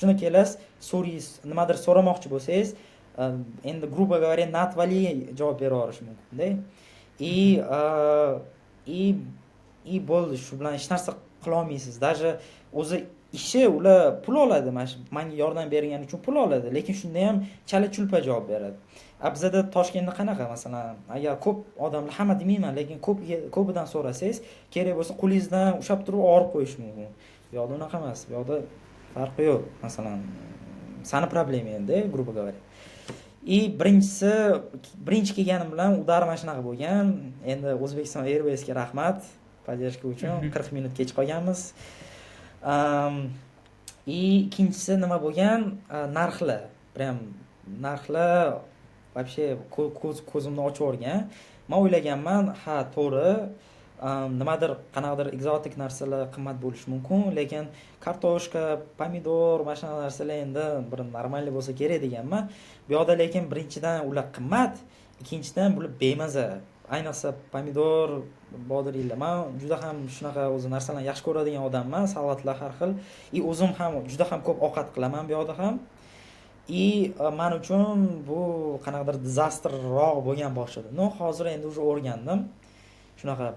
Shuna kelasiz, so'raysiz, nimadir so'ramoqchi bo'lsangiz, endi грубо говоря, na отвали javob bera olish mumkin-da. Bo'ldi, shu bilan hech narsa qila olmaysiz. Даже o'zi ishi ular pul oladi, menga yordam bergani uchun pul oladi, lekin shunda ham chala-chulpa javob beradi. Bizda Toshkentda qanaqa, masalan, agar ko'p odamlar, hamma demayman, lekin ko'pidan so'rasangiz, kerak bo'lsa qo'lingizdan ushlab turib olib qo'yish mumkin. Bu yoqda unaqa emas. Bu yoqda farqi yo'q. Masalan, sani problema endi, грубо говоря. Birinchi kelganim bilan udar mana shunaqa bo'lgan. Endi O'zbekiston Airwaysga rahmat, поддержка uchun 40 minut kech qolganmiz. Ikkinchisi nima bo'lgan? Narxlar. Narxlar вообще ko'zimni ochib o'rgan. Men o'ylaganman, ha, to'g'ri, nimadir qanaqadir ekzotik narsalar qimmat bo'lishi mumkin, lekin kartoshka, pomidor, mana shunaqa narsalar endi bir normalniy bo'lsa kerak deganman. Bu yoqda lekin birinchidan ular qimmat, ikkinchidan bular bemaza. Ayniqsa pomidor, bodiriylar. Men juda ham shunaqa o'zi narsalarni yaxshi ko'radigan odamman, salatlar har xil. O'zim ham juda ham ko'p ovqat qilaman bu yoqda ham. Men uchun bu qanaqadir dizastrroq bo'lgan boshladi. Hozir endi уже o'rgandim. Shunaqa.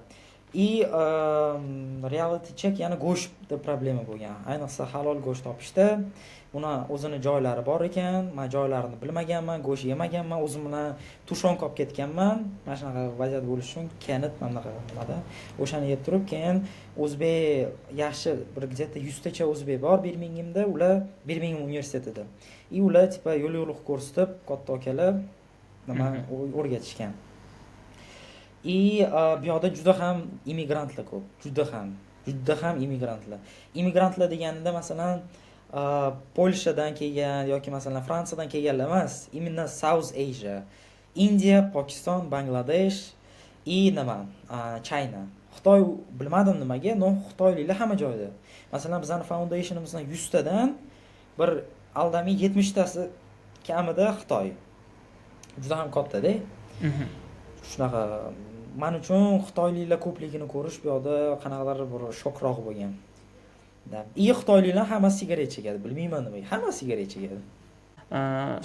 Reality check yana go'shtda problema bo'lgan. Ayniqsa halol go'sht topishda. Uni o'zini joylari bor ekan, men joylarini bilmaganman, go'sht yemaganman, o'zim bilan tushonka olib ketganman. Mana shunaqa vaziyat bo'lishi uchun kanit mana nimada o'shani yeb turib, keyin o'zbek yaxshi bir где-то 100 tacha o'zbek bor Birminghamda, ular Birmingham universitetida. Ular tipa yo'l-yo'liq ko'rsatib, katta akalar nima o'rgatishgan. Bu yoqda juda ham immigrantlar ko'p, juda ham immigrantlar. Immigrantlar deganda masalan Polshadan kelgan yoki masalan Fransiyadan kelganlar emas, imенно South Asia, Indiya, Pokiston, Bangladesh, China. Xitoy bilmadim nimaga, xitoyliklar hamma joyda. Masalan bizning foundationimizdan 100 tadan bir aldamay 70 tasi kamida Xitoy. Juda ham katta-da. Shunaqa men uchun xitoyliklar ko'pligini ko'rish bu yoqda qanaqadir bir shokroq bo'lgan. Xitoyliklar hammasi sigaret chekadi, bilmayman nimaga, hammasi sigaret chekadi.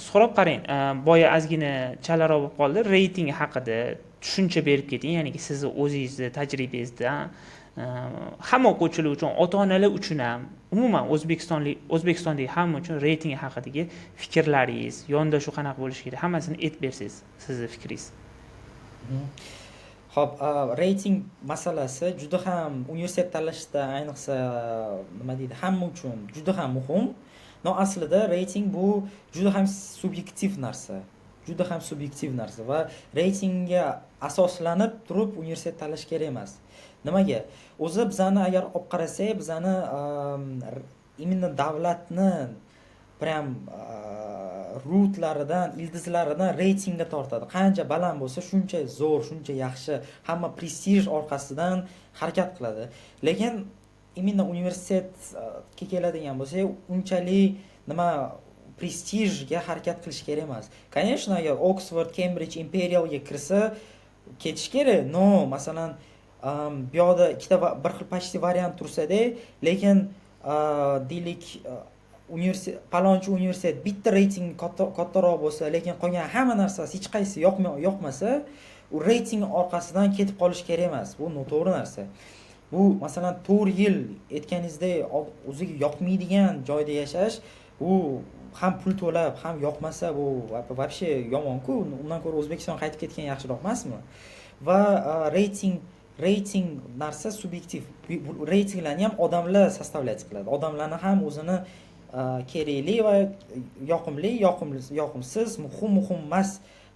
So'rab qarang, boya ozgina chalaroq bo'lib qoldi, reyting haqida tushuncha berib keting, ya'ni sizni o'zingizni tajribangizda hamma o'quvchilar uchun, ota-onalar uchun ham, umuman O'zbekistondagi hamma uchun reyting haqidagi fikrlaringiz, yondashuv qanaqa bo'lishi kerak, hammasini aytib bersangiz, sizning fikringiz. Xo'p, reyting masalasi juda ham universitet tanlashda, ayniqsa nima deydi, hamma uchun juda ham muhim. No, aslida reyting bu juda ham subyektiv narsa. Juda ham subyektiv narsa va reytingga asoslanib turib universitet tanlash kerak emas. Nimaga? O'zi bizani agar olib qarasak, bizani именно davlatni prям rutlaridan, ildizlaridan reytingga tortadi. Qancha baland bo'lsa, shuncha zo'r, shuncha yaxshi, hamma prestij orqasidan harakat qiladi. Lekin именно universitetga keladigan bo'lsak, unchalik nima prestijga harakat qilish kerak emas. Конечно, agar Oxford, Cambridge, Imperialga kirsa ketish kerak. No, masalan, bu yoqda ikkita bir xil почти variant tursa-da, lekin deylik palonchi universitet bitta reyting kattaroq bo'lsa, lekin qolgan hamma narsasi hech qaysi yoqmasa, u reyting orqasidan ketib qolish kerak emas. Bu noto'g'ri narsa. Bu masalan 4 yil aytganingizdek o'ziga yoqmaydigan joyda yashash, u ham pul to'lab, ham yoqmasa, bu вообще yomon-ku. Undan ko'ra O'zbekistonga qaytib ketgan yaxshiroq emasmi? Va reyting narsa subyektiv. Reytinglarni ham odamlar sostavlять qiladi. Odamlarni ham o'zini kerakli va yoqimsiz, muhim emas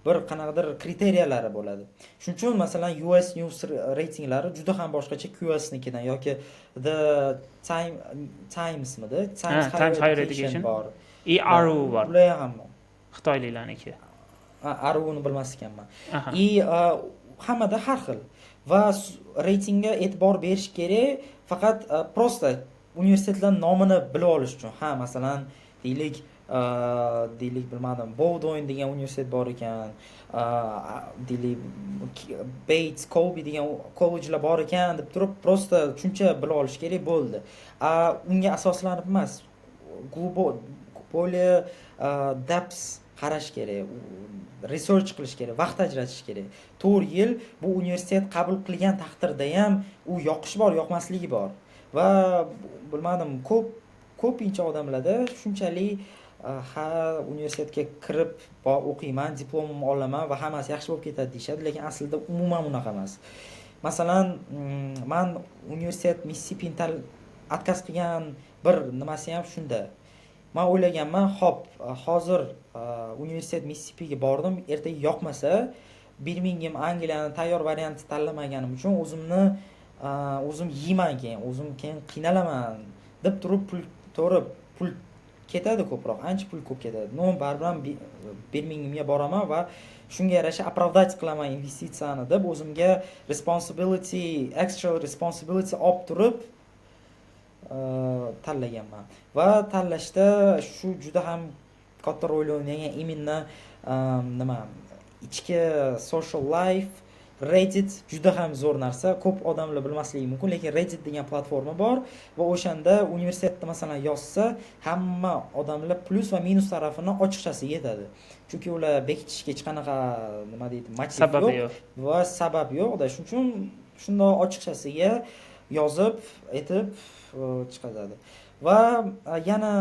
bir qanaqadir kriteriyalar bo'ladi. Shuning uchun masalan US News reytinglari juda ham boshqacha QSnikidan yoki The Timesmidi? Times Higher Education bor. ERU bor. Ular ham Xitoyliklarniki. ERUni bilmas ekanman. Hammada har xil. Va reytingga e'tibor berish kerak, faqat prosta universitetlar nomini bilib olish uchun. Ha, masalan, deylik bilmadim, Bowdoin degan universitet bor ekan, deylik Bates, Colby degan kolleджlar bor ekan deb turib, prosta shuncha bilib olish kerak bo'ldi. Unga asoslanib emas, более depth qarash kerak, research qilish kerak, vaqt ajratish kerak. 4 yil bu universitet qabul qilgan taqdirda ham u yoqish bor, yoqmasligi bor. Va bilmadim, ko'pincha odamlarda shunchalik universitetga kirib o'qiyman, diplomimni olaman va hammasi yaxshi bo'lib ketadi deyshadi, lekin aslida umuman unaqa emas. Masalan, men universitet Mississippi отказ qilgan bir nimasi ham shunda. Men o'ylaganman, xo'p, hozir universitet Mississippiga bordim, ertaga yoqmasa, Birmingham, Angliyani tayyor variantni tanlamaganim uchun o'zim yeyman keyin, o'zim keyin qiynalaman deb turib pul ketadi ko'proq, ancha pul ko'p ketadi. No, baribir Birminghamga boraman va shunga yarasha оправдать qilaman investitsiyani deb o'zimga extra responsibility olib turib tanlaganman. Va tanlashda shu juda ham katta rol o'ynagan именно ichki social life, Reddit juda ham zo'r narsa. Ko'p odamlar bilmasligi mumkin, lekin Reddit degan platforma bor va o'shanda universitetda masalan yozsa, hamma odamlar plus va minus tarafini ochiqchasi yetadi. Chunki ular bekitishga hech qanaqa motiv yo'q va sabab yo'q-da. Shuning uchun shunday ochiqchasiga yozib, aytib chiqadi. Va yana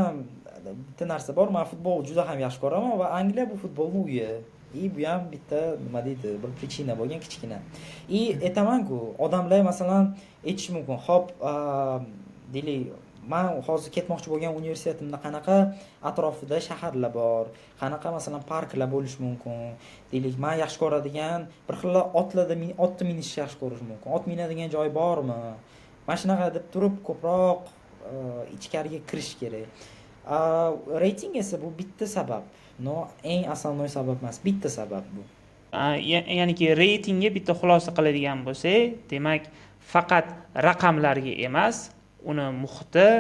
bitta narsa bor, men futbol juda ham yaxshi ko'raman va Angliya bu futbolning uyi. Bu ham bitta bir причина bo'lgan, kichkina. Aytaman-ku, odamlar masalan aytish mumkin, xo'p, deylik, men hozir ketmoqchi bo'lgan universitetimda qanaqa atrofida shaharlar bor, qanaqa masalan parklar bo'lishi mumkin. Deylik, men yaxshi ko'radigan bir xil otni minishni yaxshi ko'rish mumkin. Ot minadigan joy bormi? Mana shunaqa deb turib ko'proq ichkariga kirish kerak. Reyting esa bu bitta sabab. No, eng asosiy sabab emas, bitta sabab bu. Ya'niki reytingga bitta xulosa qiladigan bo'lsak, demak, faqat raqamlarga emas, uni muhiti,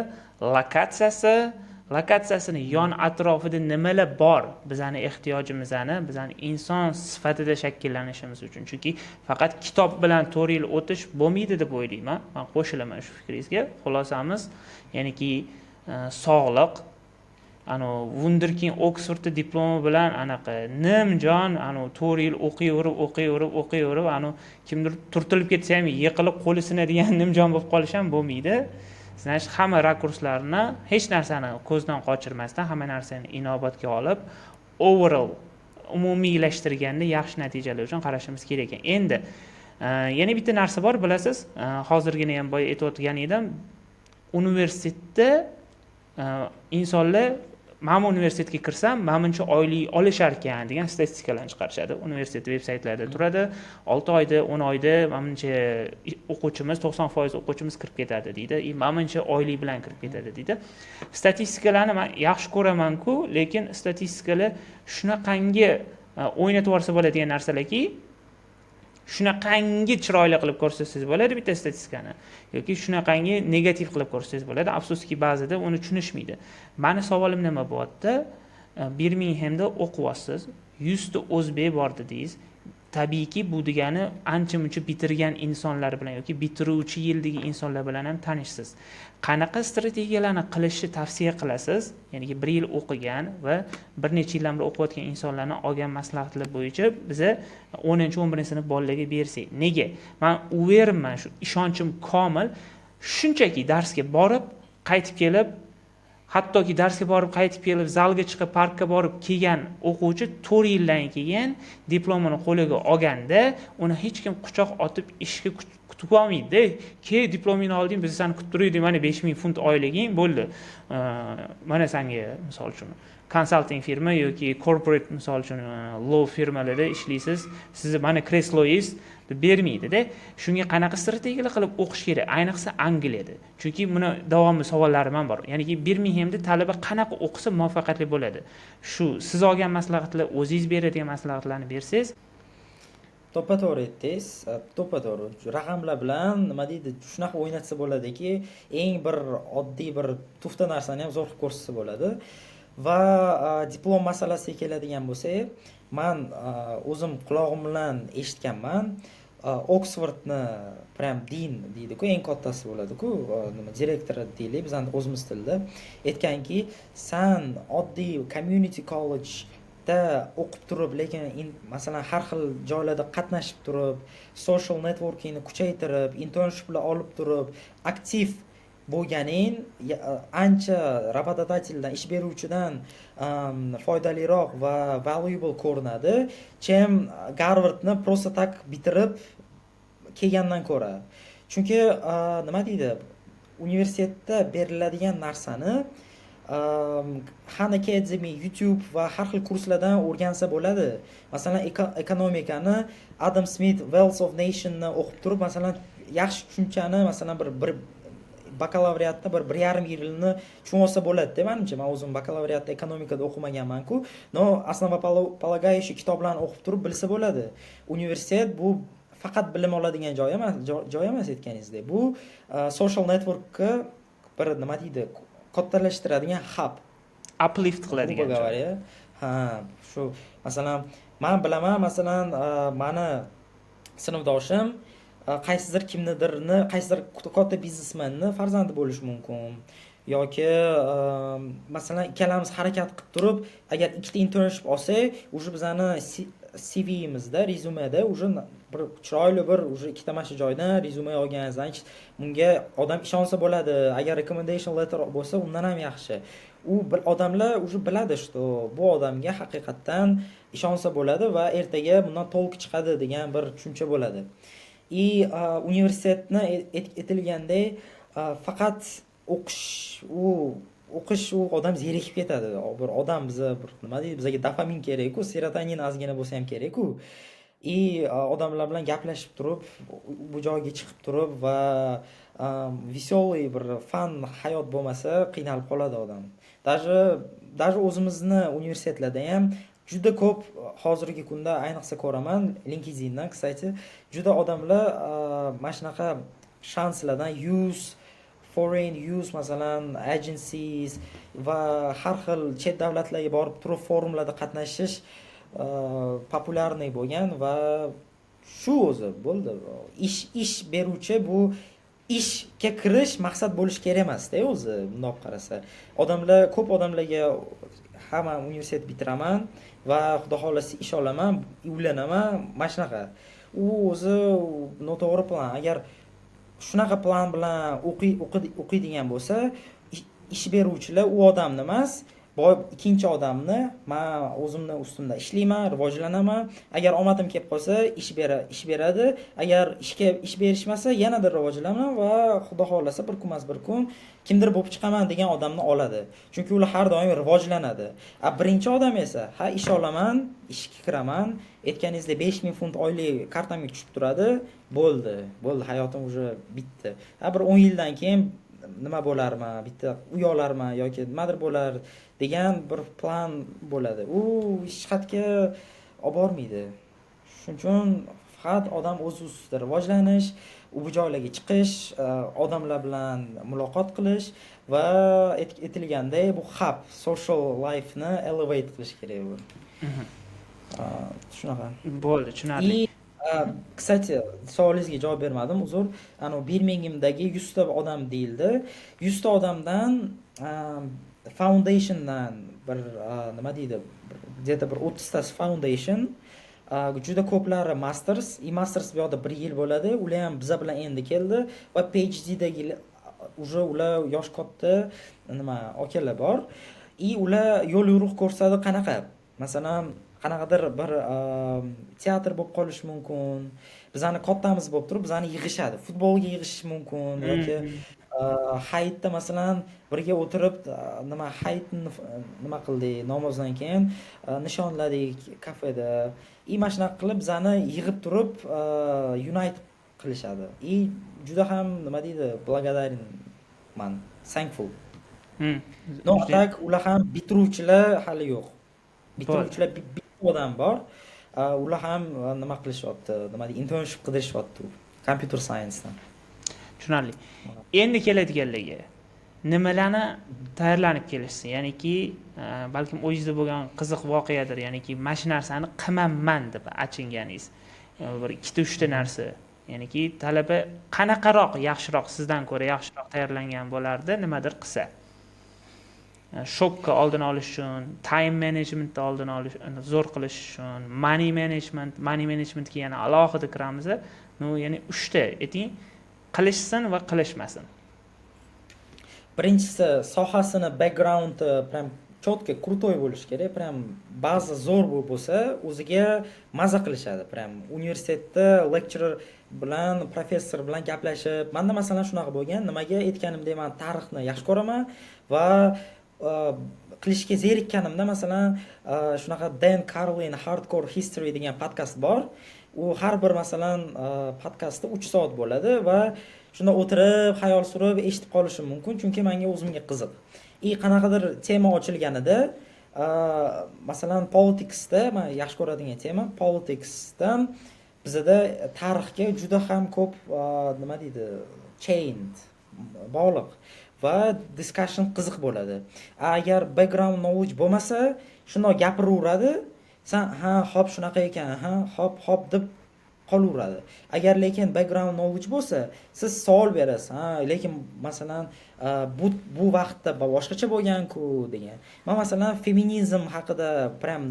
lokatsiyasini yon atrofida nimalar bor, bizani ehtiyojimizni, bizani inson sifatida shakllanishimiz uchun. Chunki faqat kitob bilan 4 yil o'tish bo'lmaydi deb o'ylayman. Men qo'shilaman shu fikringizga. Xulosamiz, ya'niki sog'liq, Wunderkind Oxfordda diplomi bilan anaqa nimjon 4 yil o'qiyverib, kimdir turtilib ketsa ham yiqilib qo'li sinadigan nimjon bo'lib qolish ham bo'lmaydi. Sizlar hamma rakurslarni, hech narsani ko'zdan qochirmasdan, hamma narsani inobatga olib, overall umumiylashtirganda yaxshi natijalar uchun qarashimiz kerak ekan. Endi Yana bitta narsa bor, bilasiz, hozirgina ham boya aytayotgan edim, universitetda insonlar mana universitetga kirsam, manimcha oylik olishar ekan degan statistikalarni chiqarishadi. Universitet veb-saytlarida turadi. 6 oyda, 10 oyda manimcha o'quvchimiz 90% o'quvchimiz kirib ketadi deydi. Manimcha oylik bilan kirib ketadi deydi. Statistikalarni men yaxshi ko'raman-ku, lekin statistikalar shunaqangi o'ynatib yuborsa bo'ladigan narsalarki, shunaqangi chiroyli qilib ko'rsatsangiz bo'ladi bitta statistikani yoki shunaqangi negativ qilib ko'rsatsangiz bo'ladi. Afsuski ba'zida uni tushunishmaydi. Mani savolim nima bo'lyapti? Birminghamda o'qiyapsiz, 100 ta o'zbek bor dedingiz. Tabiiyki bu degani ancha-muncha bitirgan insonlar bilan yoki bitiruvchi yildagi insonlar bilan ham tanishsiz. Qanaqa strategiyalarni qilishni tavsiya qilasiz? Ya'ni 1 yil o'qigan va bir necha yildan beri o'qiyotgan insonlarni olgan maslahatlar bo'yicha biza 10-11 sinf bolalarga bersak. Nega? Men uverman, shu ishonchim komil, shunchaki darsga borib, qaytib kelib, hattoki darsga borib qaytib kelib, zalga chiqib, parkka borib kelgan o'quvchi 4 yildan keyin diplomini qo'liga olganda, uni hech kim quchoq otib ishga kutib olmaydi. Diplomingni olding, biz seni kutib turdik, mana 5000 funt oyliging bo'ldi. Mana senga misol uchun consulting firma yoki corporate misol uchun law firmalarida ishlaysiz, sizni mana kresloyingiz deb bermaydi-da. Shunga qanaqa strategiyalar qilib o'qish kerak, ayniqsa Angliyada. Chunki buni davomli savollarim ham bor. Ya'ni Birminghamda talaba qanaqa o'qisa muvaffaqiyatli bo'ladi. Shu siz olgan maslahatlar, o'zingiz beradigan maslahatlarni bersangiz. To'ppa-to'g'ri aytdingiz, to'ppa-to'g'ri. Raqamlar bilan nima deydi, shunaqa o'ynatsa bo'ladiki, eng bir oddiy bir tufta narsani ham zo'r qilib ko'rsatsa bo'ladi. Va diplom masalasiga keladigan bo'lsak, men o'zim quloqim bilan eshitganman. Oksfordni prям din deydi-ku, eng kattasi bo'ladi-ku, nima direktori deylik, biz endi o'zimiz tilda aytganki, sen oddiy community college o'qib turib, lekin masalan har xil joylarda qatnashib turib, social networkingni kuchaytirib, internshiplar olib turib, aktiv bo'lganing ancha работодательdan, ish beruvchidan foydaliroq va valuable ko'rinadi, chem Harvardni просто tak bitirib kelgandan ko'ra. Chunki nima deydi, universitetda beriladigan narsani Khan Academy, YouTube va har xil kurslardan o'rgansa bo'ladi. Masalan, ekonomikani Adam Smith Wealth of Nationsni o'qib turib, masalan, yaxshi tushunchani, masalan, bir bakalavriatda 1,5 yilni tushunib olsa bo'ladi-da, menimcha. Men o'zim bakalavriatda ekonomikada o'qimaganman-ku, no основополагающий kitoblarni o'qib turib bilsa bo'ladi. Universitet bu faqat bilim oladigan joy emas aytganingizdek. Bu social networkka bir nima deydi, kattalashtiradigan hub, uplift qiladigan joy. Ha, shu masalan, men bilaman, masalan, meni sinfdoshim qaysidir kimnidirni, qaysidir katta biznesmenni farzandi bo'lishi mumkin. Yoki masalan, ikkalamiz harakat qilib turib, agar ikkita internship olsak, уже bizani CV'imizda, rezumeda уже bir chiroyli bir ikkita mana shu joydan rezume olganingizdan bunga odam ishonsa bo'ladi. Agar recommendation letter bo'lsa, undan ham yaxshi. U odamlar уже biladi, что bu odamga haqiqatdan ishonsa bo'ladi va ertaga bundan to'liq chiqadi degan bir tushuncha bo'ladi. Universitetni aytilgandek faqat o'qish u odam zerikib ketadi. Bir odam nima deydi, bizga dopamin kerak-ku, serotonin ozgina bo'lsa ham kerak-ku. Odamlar bilan gaplashib turib, bu joyga chiqib turib va veselый bir fan hayot bo'lmasa qiynalib qoladi odam. Даже o'zimizni universitetlarda ham juda ko'p hozirgi kunda ayniqsa ko'raman LinkedIndan, kстати, juda odamlar mana shunaqa shanslardan foreign use, masalan, agencies va har xil chet davlatlarga borib turib forumlarda qatnashish populyarniy bo'lgan va shu o'zi bo'ldi. Ish beruvchi bu ishga kirish maqsad bo'lish kerak emas-da o'zi, bundoq qarasa. Ko'p odamlarga hamma universitet bitiraman va xudo xolasa ish olaman, uylanaman, mana shunaqa. U o'zi noto'g'ri plan. Agar shunaqa plan bilan o'qiydigan bo'lsa, ish beruvchilar u odamni emas, ikkinchi odamni man o'zimni ustimda ishlayman, rivojlanaman. Agar omadim kelib qolsa, ish beradi. Agar ish berishmasa, yanada rivojlanaman va xudo xolasa bir kun emas bir kun kimdir bo'lib chiqaman degan odamni oladi. Chunki ular har doim rivojlanadi. Birinchi odam esa, ish olaman, ishga kiraman, aytganingizdek 5000 funt oylik kartamga tushib turadi, bo'ldi, hayotim уже bitdi. Bir 10 yildan keyin nima bo'larman, bitta uy olarman yoki nimadir bo'lar degan bir plan bo'ladi. U hech qayerga olib bormaydi. Shuning uchun faqat odam o'z ustida rivojlanish, u joylarga chiqish, odamlar bilan muloqot qilish va aytilganday bu hub, social life ni elevate qilish kerak bu. Shunaqa. Bo'ldi, tushunarli. Kстати, savolingizga javob bermadim, uzr. Birminghamdagi 100 ta odam deyildi. 100 ta odamdan foundationdan bir nima deydi, где-то bir 30 tasi foundation, juda ko'plari masters, masters bu yoqda 1 yil bo'ladi. Ular ham biza bilan endi keldi va PhDdagi уже ular yosh katta nima akalar bor. Ular yo'l yo'riq ko'rsatadi qanaqa. Masalan, qanaqadir bir teatr bo'lib qolishi mumkin. Bizani kattamiz bo'lib turib, bizani yig'ishadi. Futbolga yig'ish mumkin yoki hayitda masalan birga o'tirib hayitni nima qildik, namozdan keyin nishonladik kafeda. Mana shunaqa qilib bizani yig'ib turib unite qilishadi. Juda ham nima deydi, благодарен, thankful. No, tak ular ham bitiruvchilar hali yo'q. Bitiruvchilar odam bor. Ular ham nima qilishyapti, internship qidirishyapti computer science dan. Tushunarli. Endi keladiganlarga nimalarni tayyorlanib kelishsin? Ya'niki, balkim o'zingizda bo'lgan qiziq voqeadir, ya'niki mana shu narsani qilmayman deb achinganingiz. Bir 2-3 ta narsa. Ya'niki talaba qanaqaroq yaxshiroq, sizdan ko'ra yaxshiroq tayyorlangan bo'lardi, nimadir qilsa. Shokka oldini olish uchun, time managementni oldini olish, zo'r qilish uchun, money managementga yana alohida kiramiz. Ya'ni 3 ta ayting, qilishsin va qilishmasin. Birinchisi, sohasini background prям четко крутой bo'lish kerak. Prям baza zo'r bo'lsa, o'ziga maza qilishadi. Prям universitetda lecturer bilan, professor bilan gaplashib, menda masalan shunaqa bo'lgan. Nimaga aytganimdek, men tarixni yaxshi ko'raman va qilishga zerikkanimda masalan shunaqa Dan Carlin Hardcore History degan podkast bor. U har bir masalan podkastda 3 soat bo'ladi va shunda o'tirib, xayol surib eshitib qolishim mumkin, chunki menga o'zimga qiziq. Qanaqadir tema ochilganida, masalan politicsda, men yaxshi ko'radigan tema, politicsdan bizda tarixga juda ham ko'p nima deydi, chained, bog'liq va discussion qiziq bo'ladi. Agar background knowledge bo'lmasa, shunday gapiraveradi, sen hop shunaqa ekan, hop deb qolaveradi. Agar lekin background knowledge bo'lsa, siz savol berasiz. Lekin masalan bu vaqtda boshqacha bo'lgan-ku degan. Men masalan feminizm haqida prям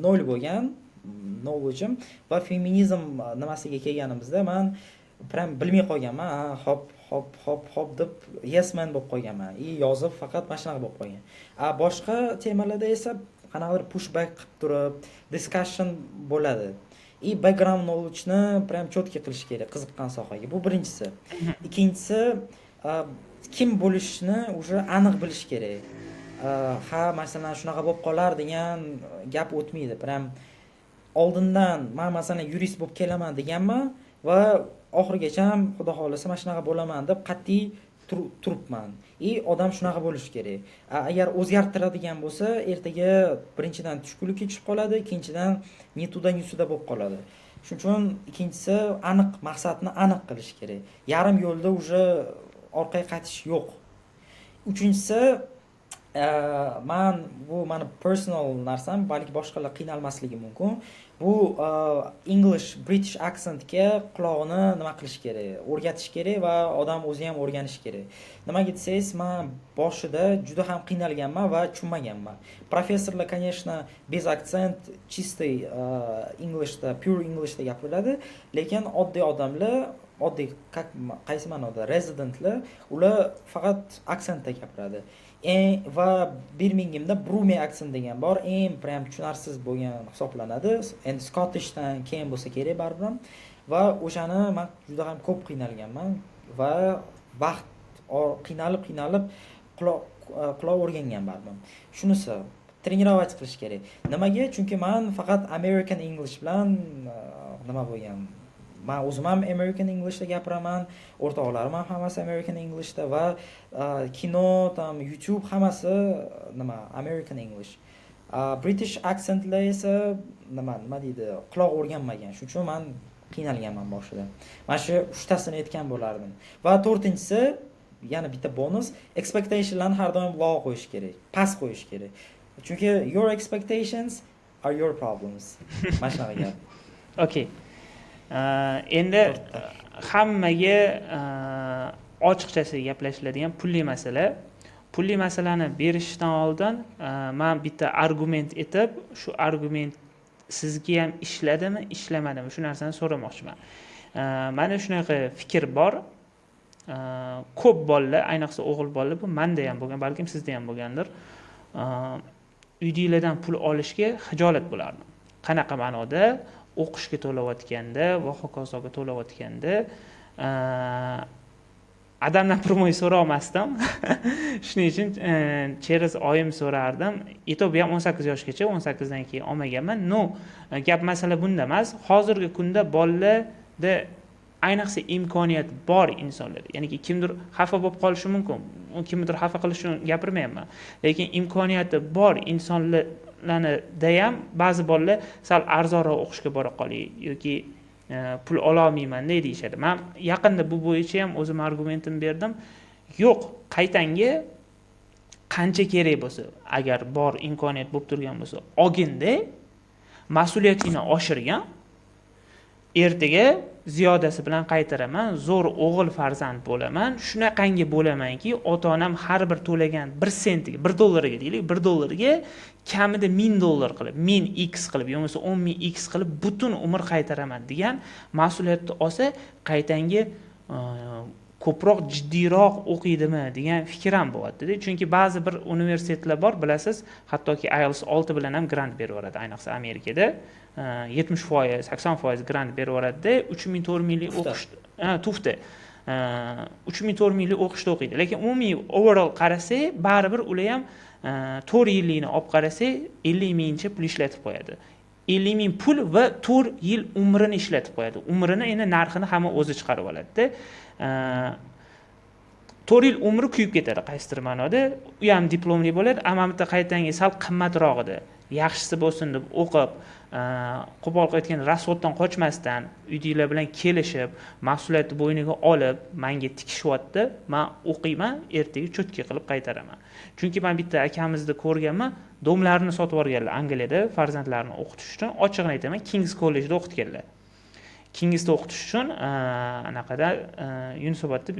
nol bo'lgan knowledge'im va feminizm nimasiga kelganimizda men prям bilmay qolganman. Hop deb yes man bo'lib qolganman. Yozib faqat mana shunaqa bo'lib qolgan. Boshqa temalarda esa qanaqadir pushback qilib turib, discussion bo'ladi. Background knowledge-ni prям четко qilish kerak qiziqqan sohaga. Bu birinchisi. Ikkinchisi, kim bo'lishni уже aniq bilish kerak. Masalan shunaqa bo'lib qolar degan gap o'tmaydi. Prям oldindan men masalan yurist bo'lib kelaman deganman va oxirigacha ham xudo xolasa mana shunaqa bo'laman deb qat'iy turibman. Odam shunaqa bo'lishi kerak. Agar o'zgartiradigan bo'lsa, ertaga birinchidan tushkunlikka tushib qoladi, ikkinchidan ni tуда ni suda bo'lib qoladi. Shuning uchun ikkinchisi aniq maqsadni aniq qilish kerak. Yarim yo'lda уже orqaga qaytish yo'q. Uchinchisi, bu mani personal narsam, balki boshqalar qiynalmasligi mumkin. Bu English British accentga quloqni nima qilish kerak, o'rgatish kerak va odam o'zi ham o'rganishi kerak. Nimaga desangiz, men boshida juda ham qiynalganman va tushunmaganman. Professorlar, конечно, без aktsent, чистый Englishda, pure Englishda gapiradi, lekin oddiy odamlar, qaysi ma'noda residentlar, ular faqat aksentda gapiradi. va Birminghamda Brummie aksent degan bor, eng prям tushunarsiz bo'lgan hisoblanadi. Endi Scottishdan keyin bo'lsa kerak baribir ham. Va o'shani men juda ham ko'p qiynalganman va vaqt qiynalib quloq o'rgangan baribir. Shunisi trenirovать qilish kerak. Nimaga? Chunki men faqat American English bilan nima bo'lgan. Men o'zim ham American Englishda gapiraman, o'rtoqlarim ham hammasi American Englishda va kino, YouTube hammasi American English. British accentlar esa nima deydi, quloq o'rganmagan. Shuning uchun men qiynalganman boshida. Mana shu 3tasini aytgan bo'lardim. Va 4-inchisi, yana bitta bonus, expectationlarni har doim low qo'yish kerak, past qo'yish kerak. Chunki your expectations are your problems. Mana shunaqa gap. Okay. Endi hammaga ochiqchasi gaplashiladigan pulli masala. Pulli masalani berishdan oldin men bitta argument aytib, shu argument sizga ham ishladimi, ishlamadimi shu narsani so'ramoqchiman. Mana shunaqa fikr bor. Ko'p bolalar, ayniqsa o'g'il bolalar, bu menda ham bo'lgan, balkim sizda ham bo'lgandir. Uydinglardan pul olishga xijolat bo'lardi. Qanaqa ma'noda? O'qishga to'layotganda va hokazoga to'layotganda adamdan promoy so'ramasdim. Shuning uchun cheris oyim so'rardim. Yetib ham 18 yoshgacha, 18 dan keyin olmaganman. Gap masala bunda emas. Hozirgi kunda bolalarda ayniqsa imkoniyat bor insonlar. Ya'ni kimdir xafa bo'lib qolishi mumkin. Kimdir xafa qilish uchun gapirmayapman. Lekin imkoniyati bor insonlarlarda ham ba'zi bolalar sal arzonroq o'qishga bora qoliy yoki pul ola olmayman deyishadi. Men yaqinda bu bo'yicha ham o'zim argumentim berdim. Yo'q, qaytanga qancha kerak bo'lsa, agar bor imkoniyat bo'lib turgan bo'lsa, olganda mas'uliyatingni oshirgan, ertaga ziyodasi bilan qaytaraman, zo'r o'g'il farzand bo'laman, shunaqangi bo'lamanki, ota-onam har bir to'lagan 1 sentiga, 1 dollariga deylik, 1 dollariga kamida $1000 qilib, 1000x qilib, yo'qsa 10,000x qilib butun umr qaytaraman degan mas'uliyatni olsa, qaytangi ko'proq jiddiyroq o'qiydimi degan fikr ham bo'ladida. Chunki ba'zi bir universitetlar bor, bilasiz, hattoki IELTS 6 bilan ham grant beraveradi, ayniqsa Amerikada. 70%, 80% grant beraveradi, 3000-4000lik o'qishda, tufti. 3000-4000lik o'qishda o'qiydi. Lekin umumiy overall qarasak, baribir ular ham 4 yillikni olib qarasak, 50,000 pul ishlatib qo'yadi. 50,000 pul va 4 yil umrini ishlatib qo'yadi. Umrini endi narxini hamma o'zi chiqarib oladi-da. 4 yil umri kuyib ketadi qaysidir ma'noda. U ham diplomli bo'ladi, ammo bitta qaytangi sal qimmatroq edi. Yaxshisi bo'lsin deb o'qib, qo'pol aytgan rasvoddan qochmasdan, uydagilar bilan kelishib, mas'uliyatni bo'yniga olib, menga tikishyapti, men o'qiyman, ertaga cho'tka qilib qaytaraman. Chunki men bitta akamizni ko'rganman, domlarini sotib olganlar Angliyada farzandlarini o'qitish uchun, ochig'ini aytaman, King's College'da o'qitganlar. Kingsda o'qitish uchun anaqada Yunusobodda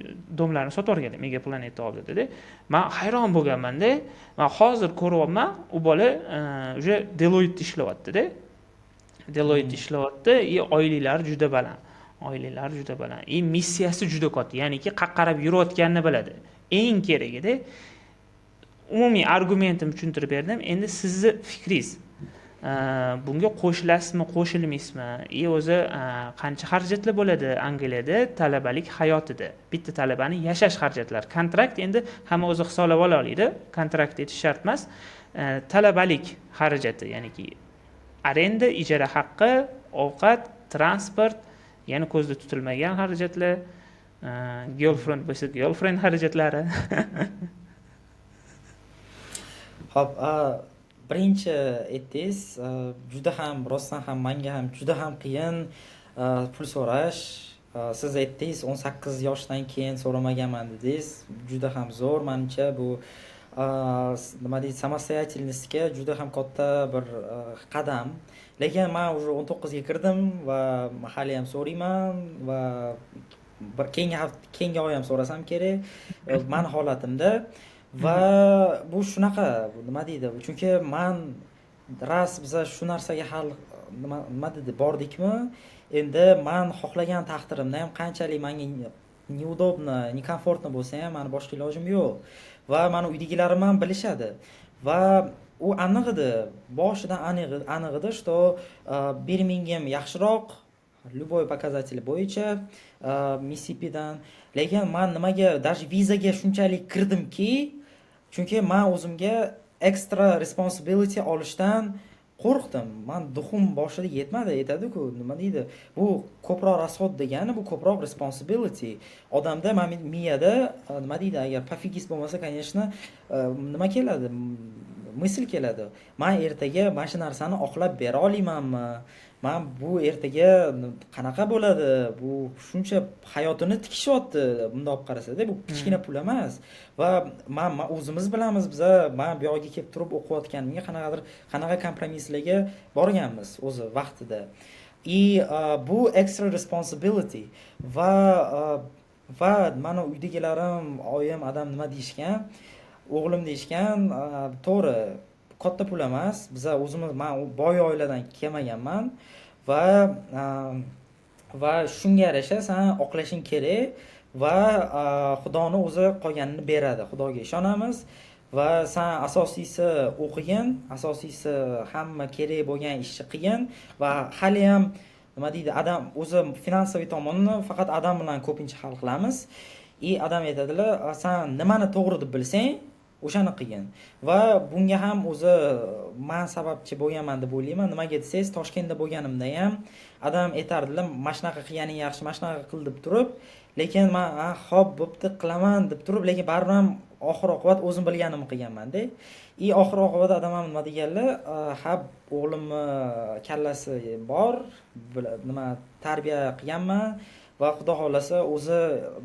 domlarini sotib olganlar, Mega Planetda oldida. Men hayron bo'lganman-da. Men hozir ko'ryapman, u bola o'sha Deloitte ishlayapti-da. Deloitte ishlayapti, oyliklari juda baland. Oyliklari juda baland. Missiyasi juda katta, ya'niki qaqqarab yurayotganini biladi. Eng keragida umumiy argumentim tushuntirib berdim. Endi sizning fikringiz bunga qo'shilasizmi, qo'shilmaysizmi? O'zi qancha xarajatlar bo'ladi Angliyada talabalik hayotida? Bitta talabani yashash xarajatlari. Kontrakt endi hamma o'zi hisoblab ola oladi. Kontrakt etish shart emas. Talabalik xarajati, ya'niki arenda, ijara haqqi, ovqat, transport, yana ko'zda tutilmagan xarajatlar, girlfriend bo'lsa, girlfriend xarajatlari. Xo'p, birinchi aytdingiz, juda ham rostdan ham menga ham juda ham qiyin pul so'rash. Siz aytdingiz 18 yoshdan keyin so'ramaganman dedingiz. Juda ham zo'r menimcha bu nima deydi, samostoятельностьga juda ham katta bir qadam. Lekin men уже 19 ga kirdim va hali ham so'rayman va keyingi oy ham so'rasam kerak. Meni holatimda va bu shunaqa, nima deydi? Chunki men biza shu narsaga hal nima dedi, bordikmi? Endi men xohlagan taqdirimda ham qanchalik menga neudobno, nekomfortno bo'lsa ham meni boshqa ilojim yo'q. va mani uydagilarim ham bilishadi. Va u aniq edi, boshidan aniq edi, что Birmingham yaxshiroq любой показатель bo'yicha Mississippidan. Lekin men nimaga даже vizaga shunchalik kirdimki, chunki men o'zimga extra responsibility olishdan qo'rqdim. Men duxum boshida yetadi-ku, nima deydi? Bu ko'proq rasxod degani, bu ko'proq responsibility. Odamda miyada nima deydi, agar pofigis bo'lmasa, конечно, nima keladi? Misl keladi. Men ertaga mana shu narsani oqlab bera olmaymanmi? Men bu ertaga qanaqa bo'ladi? Bu shuncha hayotini tikishyapti, bunday olib qarasa-da, bu kichkina pul emas. Va men o'zimiz bilamiz, men bu yerga kelib turib o'qiyotganimga qanaqa kompromisslarga borganmiz o'zi vaqtida. Bu extra responsibility va mana uydagilarim, oyim, adam nima deyishgan? O'g'lim deyishgan, to'g'ri, katta pul emas. Biz o'zimiz, men boy oiladan kelmaganman va shunga yarasha sen oqlashing kerak va Xudoni o'zi qolganini beradi. Xudoga ishonamiz va sen asosiysi o'qigin, asosiysi hamma kerak bo'lgan ishni qilgin va hali ham nima deydi, adam o'zi finansiy tomonini faqat adam bilan ko'pincha hal qilamiz. Adam aytadilar, sen nimani to'g'ri deb bilsang, o'shani qilgin. Va bunga ham o'zi men sababchi bo'lganman deb o'ylayman. Nimaga desangiz, Toshkentda bo'lganimda ham adam aytardilar, "Mana shunaqa qilganing yaxshi, mana shunaqa qil" deb turib, lekin men "Xo'p, bo'pti, qilaman" deb turib, lekin baribir ham oxir oqibat o'zim bilganimni qilganman-da. Oxir oqibat adam ham nima deganlar, "Ha, o'g'limni kallasi bor, nima tarbiya qilganman va xudo xolasa o'zi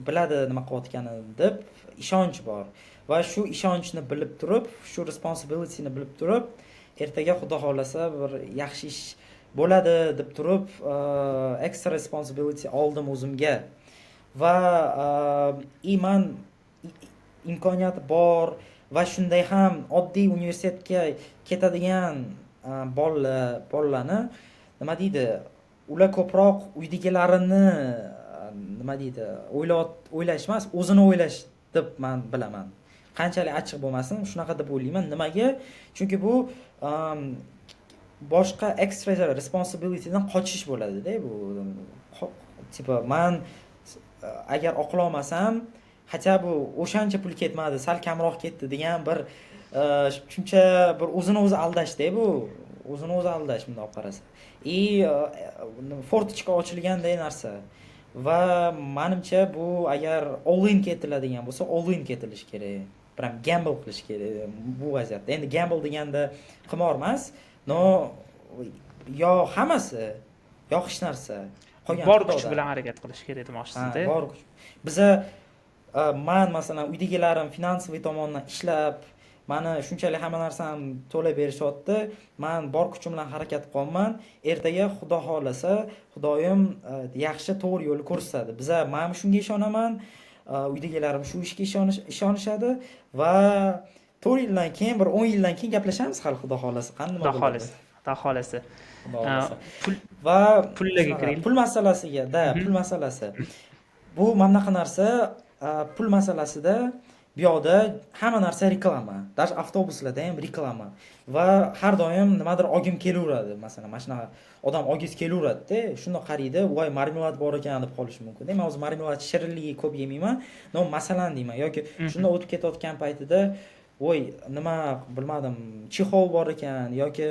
biladi nima qilayotganini" deb ishonch bor. Va shu ishonchni bilib turib, shu responsibilityni bilib turib, ertaga xudo xolasa bir yaxshi ish bo'ladi deb turib, extra responsibility oldim o'zimga. Va men imkoniyati bor va shunday ham oddiy universitetga ketadigan bolalarni nima deydi, ular ko'proq uydagilarini nima deydi, o'ylash emas, o'zini o'ylash deb men bilaman. Qanchalik achchiq bo'lmasin, shunaqa deb o'ylayman. Nimaga? Chunki bu boshqa extra responsibilitydan qochish bo'ladi-da, bu. Tipa men agar oqlolmasam, hatto bu o'shancha pul ketmadi, sal kamroq ketdi degan bir shuncha bir o'zini o'zi aldash-da bu. O'zini o'zi aldash bunday olib qarasa. Fortichka ochilganday narsa. Va menimcha bu agar all-in ketiladigan bo'lsa, all-in ketilishi kerak. Prям gamble qilish kerak bu vaziyatda. Endi gamble deganda qimor emas, no yo hammasi, yo hech narsa. Qolgan bor kuch bilan harakat qilish kerak demoqchisizda. Bor kuch. Men masalan uydagilarim finansiy tomondan ishlab, meni shunchalik hamma narsam to'lab berishyapti. Men bor kuchim bilan harakat qilaman. Ertaga xudo xolasa, Xudoyim yaxshi to'g'ri yo'l ko'rsatadi. Men shunga ishonaman. Uydagilarim shu ishga ishonishadi va 4 yildan keyin, bir 10 yildan keyin gaplashamiz hali xudo xolasa. Qanday bo'ladi? Xudo xolasa. Va pullarga kiraylik. Pul masalasiga, pul masalasi. Bu mana bunaqa narsa, pul masalasida bu yoqda hamma narsa reklama. Даже avtobuslarda ham reklama. Va har doim nimadir olgim kelaveradi. Masalan, mana shunaqa odam olgisi kelaveradi-da, shunda qaraydi, "Voy, marmelad bor ekan" deb qolishi mumkin. Men o'zim marmelad shirinligi ko'p yemayman. No, masalan deyman, yoki shunda o'tib ketayotgan paytida, "Voy, nima bilmadim, chixol bor ekan" yoki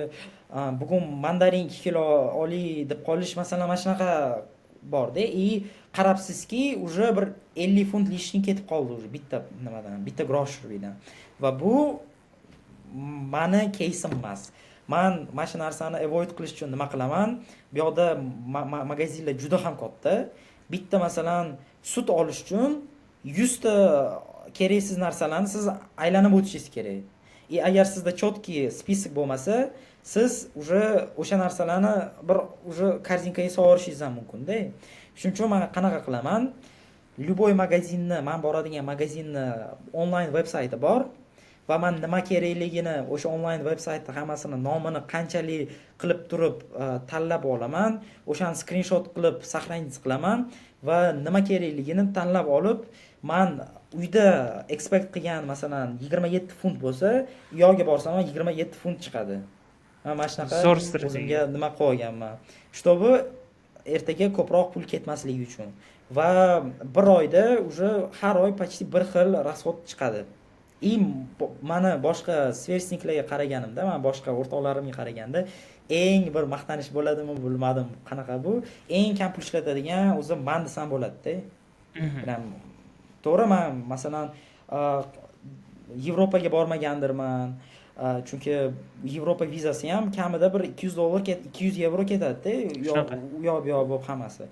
"Bugun mandarin 2 kilo oliy" deb qolish, masalan, mana shunaqa bor-da. Qarabsizki, уже bir 50 funt lishning ketib qoldi уже bitta nimadan, bitta grosheridan. Va bu meni кейsim emas. Men mana shu narsani avoid qilish uchun nima qilaman? Bu yoqda magazinlar juda ham katta. Bitta masalan sut olish uchun 100 ta keraksiz narsalarni siz aylanib o'tishingiz kerak. Agar sizda chotki spisak bo'lmasa, siz уже o'sha narsalarni bir уже korzinkaga solishingiz ham mumkin-da. Shuning uchun men qanaqa qilaman? Любой magazinni, men boradigan magazinni onlayn veb-sayti bor va men nima kerakligini o'sha onlayn veb-saytda hammasini nomini qanchalik qilib turib tanlab olaman. O'shani skrinshot qilib saqlanib qilaman va nima kerakligini tanlab olib, man uyda expect qilgan masalan 27 funt bo'lsa, u yoqqa borsam 27 funt chiqadi. Mana shunaqa Zo'r strategiya. o'zimga nima qo'yganman. Shtobi ertaga ko'proq pul ketmasligi uchun. Va bir oyda уже har oy почти bir xil расход chiqadi. Mana boshqa sverstniklarga qaraganimda, mana boshqa o'rtoqlarimga qaraganda eng bir maqtanish bo'ladimi, bilmadim qanaqa bu. Eng kam pul ishlatadigan o'zi man desam bo'ladi-da. To'g'ri, men masalan Yevropaga bormagandirman. Chunki Yevropa vizasi ham kamida bir $200 ketadi-da, u yoq bu yoq bo'lib hammasi.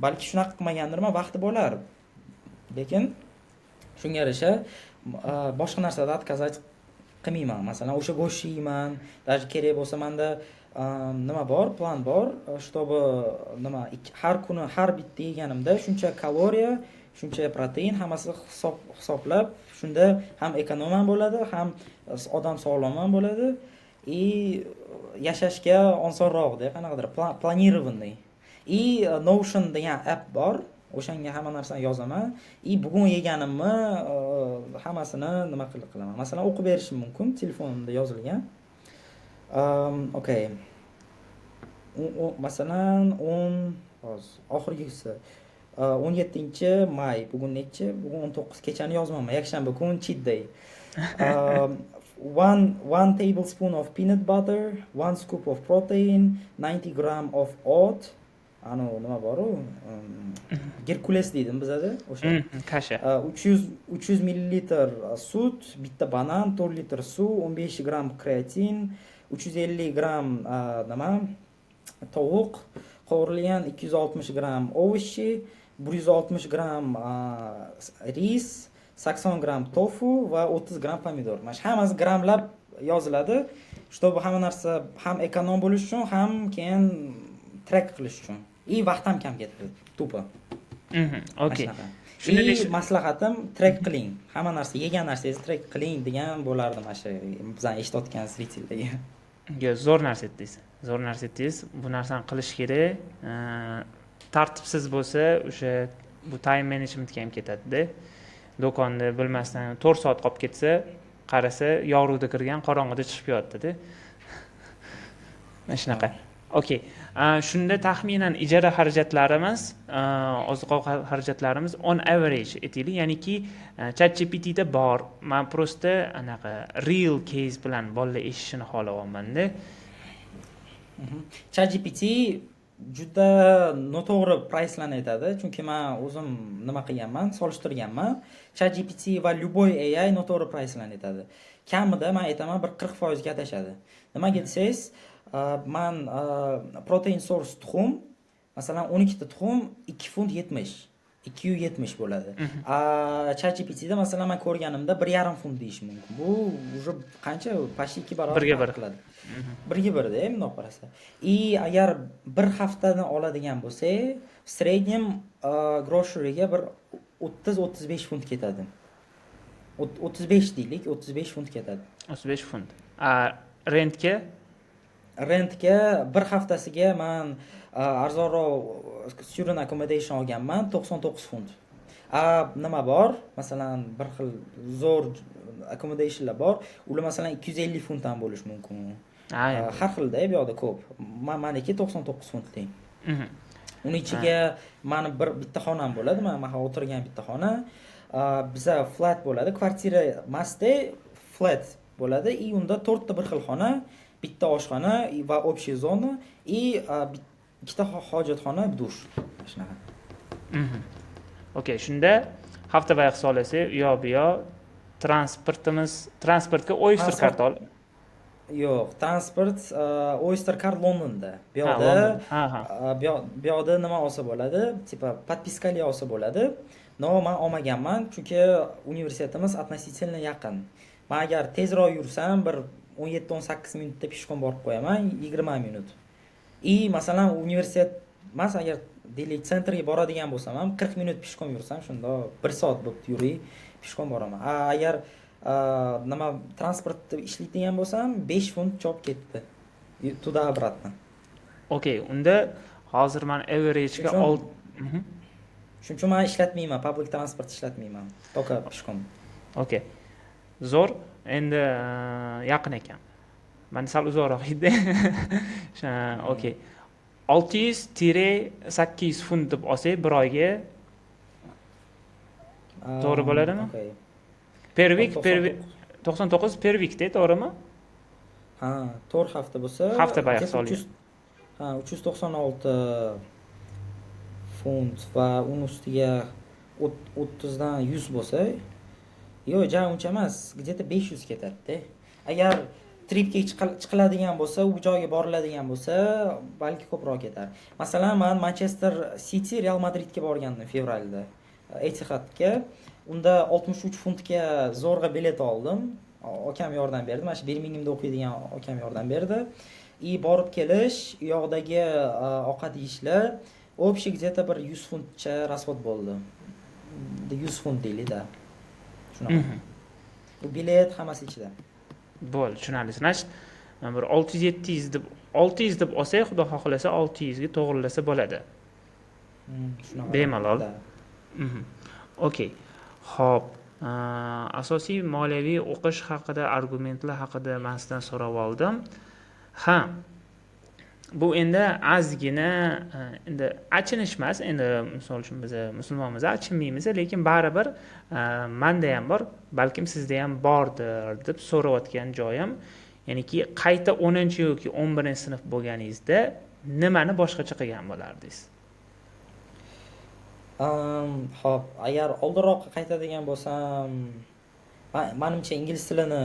Balki shunaqa qilmagandirman, vaqti bo'lar. Lekin shunga yarasha boshqa narsada откazать qilmayman. Masalan, o'sha go'sht yeyman, даже kerak bo'lsa menda nima bor, plan bor, чтобы nima har kuni har bitta yeganimda shuncha kaloriya, shuncha protein hammasi hisoblab, shunda ham ekonom ham bo'ladi, ham odam sog'lom ham bo'ladi, yashashga osonroqda, qanaqadir planirованный. Notion degan app bor. O'shanga hamma narsani yozaman. Bugun yeganimni hammasini nima qilaman. Masalan, o'qib berishim mumkin, telefonimda yozilgan. Okay. Masalan, oxirgisi 17-may, bugun nechi? Bugun 19, kechani yozmayman. Yakshanba kun cheat day. 1 tablespoon of peanut butter, 1 scoop of protein, 90 gram of oat. Nima bor-u? Herkules deydi bizada o'sha. Kasha. 300 millilitr sut, bitta banan, 4 litr suv, 15 gram kreatin, 350 gram tovuq, qovurilgan 260 gram ovoshi, 160 gram ris, 80 gram tofu va 30 gram pomidor. Mana hammasi gramlab yoziladi, чтобы hamma narsa ham ekonom bo'lish uchun, ham keyin track qilish uchun. Vaqt ham kam ketadi, to'pa. Okay. Maslahatim track qiling. Hamma narsa, yegan narsangizni track qiling degan bo'lardi mana shu bizdan eshitayotgan zritellarga. Zo'r narsa aytdingiz. Zo'r narsa aytdingiz. Bu narsani qilish kerak. Tartibsiz bo'lsa, o'sha bu time managementga ham ketadi-da. Do'konda bilmasdan 4 soat qolib ketsa, qarasa yorug'da kirgan, qorong'ida chiqib yotdi-da. Mana shunaqa. Okay. Shunda taxminan ijara xarajatlarimiz, oziq-ovqat xarajatlarimiz on average aytaylik, ya'niki ChatGPTda bor. Men prosta anaqa real case bilan bolalar eshitishini xohlayapman-da. ChatGPT juda noto'g'ri pricelarni aytadi, chunki men o'zim nima qilganman, solishtirganman. ChatGPT va любой AI noto'g'ri pricelarni aytadi. Kamida men aytaman bir 40% ga adashadi. Nimaga desangiz, man protein source tuxum, masalan 12 ta tuxum 2 funt 70. 270 bo'ladi. ChatGPTda masalan men ko'rganimda 1,5 funt deyish mumkin. Bu уже qancha? Почти 2 barobar qiladi. 1:1da, bundoq qarasa. Agar bir haftani oladigan bo'lsak, в среднем groceryga bir 30-35 funt ketadi. 35 deylik, 35 funt ketadi. 35 funt. Rentga bir haftasiga men arzonroq student accommodation olganman, 99 funt. Nima bor? Masalan, bir xil zo'r accommodationlar bor. Ular masalan 250 funtdan bo'lish mumkin. Har xilda bu yoqda ko'p. Meniki 99 funtlik. Uni ichiga meni bitta xonam bo'ladi. Men o'tirgan bitta xona. Biza flat bo'ladi. Kvartira emasda flat bo'ladi. Unda 4 ta bir xil xona, bitta oshxona va общая zona, ikkita hojatxona, dush. Shunaqa. Okay, shunda hafta bayi hisoblasa, bu yoq transportga Oyster kart ol. Yo'q, transport Oyster kart Londonda. Bu yoqda nima olsa bo'ladi? Tipa подпискали olsa bo'ladi. Men olmaganman, chunki universitetimiz относительно yaqin. Men agar tezroq yursam, bir 17-18 minutda peshqon borib qo'yaman, 20 minut. Masalan, universitet mas agar deylik sentrga boradigan bo'lsam ham 40 minut peshqon yursam, shunda 1 soat bo'lib yuriy, peshqon boraman. Agar nima transportda ishlaydigan bo'lsam, 5 funt chop ketdi. Tуда обратно. Okay, unda hozir men average ga Shuning uchun men ishlatmayman, public transport ishlatmayman. Только peshkom. Okay. Zo'r. Endi yaqin ekan. Manda sal uzoqroq edi. Okay. 600-800 funt deb olsak bir oyga to'g'ri bo'ladimi? Okay. Per week 99 per weekda, to'g'rimi? Ha, 4 hafta bo'lsa, Hafta bayağı solgan. Ha, 396 funt va uni ustiga 30 dan 100 bo'lsa, yo'q, ja uncha emas, где-то 500 ketadi-da. Agar tripga chiqiladigan bo'lsa, u joyga boriladigan bo'lsa, balki ko'proq ketar. Masalan, men Manchester City Real Madridga borgandim fevralda. Etihadga. Unda 63 funtga zo'rg'a bilet oldim. Akam yordam berdi. Mana shu Birminghamda o'qiydigan akam yordam berdi. Borib kelish, u yoqdagi ovqat yeyishlar общий где-то bir 100 funtcha расход bo'ldi. 100 funt deylik-da. Shunaqa. Bu bilet hammasi ichida. Bo'ldi, tushunarli. Значит, bir 600 deb olsak, xudo xohlasa 600 ga to'g'rilasa bo'ladi. Shunaqa. Bemalol. Okay. Xo'p, asosiy moliyaviy o'qish haqida, argumentlar haqida men sizdan so'rab oldim. Ha. Bu endi ozgina endi achinish emas, endi misol uchun biz musulmonmiz, achinmaymiz, lekin baribir menda ham bor, balkim sizda ham bordir deb so'rayotgan joyim, ya'niki qayta 10 yoki 11-sinf bo'lganingizda nimani boshqacha qilgan bo'lardingiz? Xo'p, agar oldinroq qaytadigan bo'lsam, menimcha ingliz tilini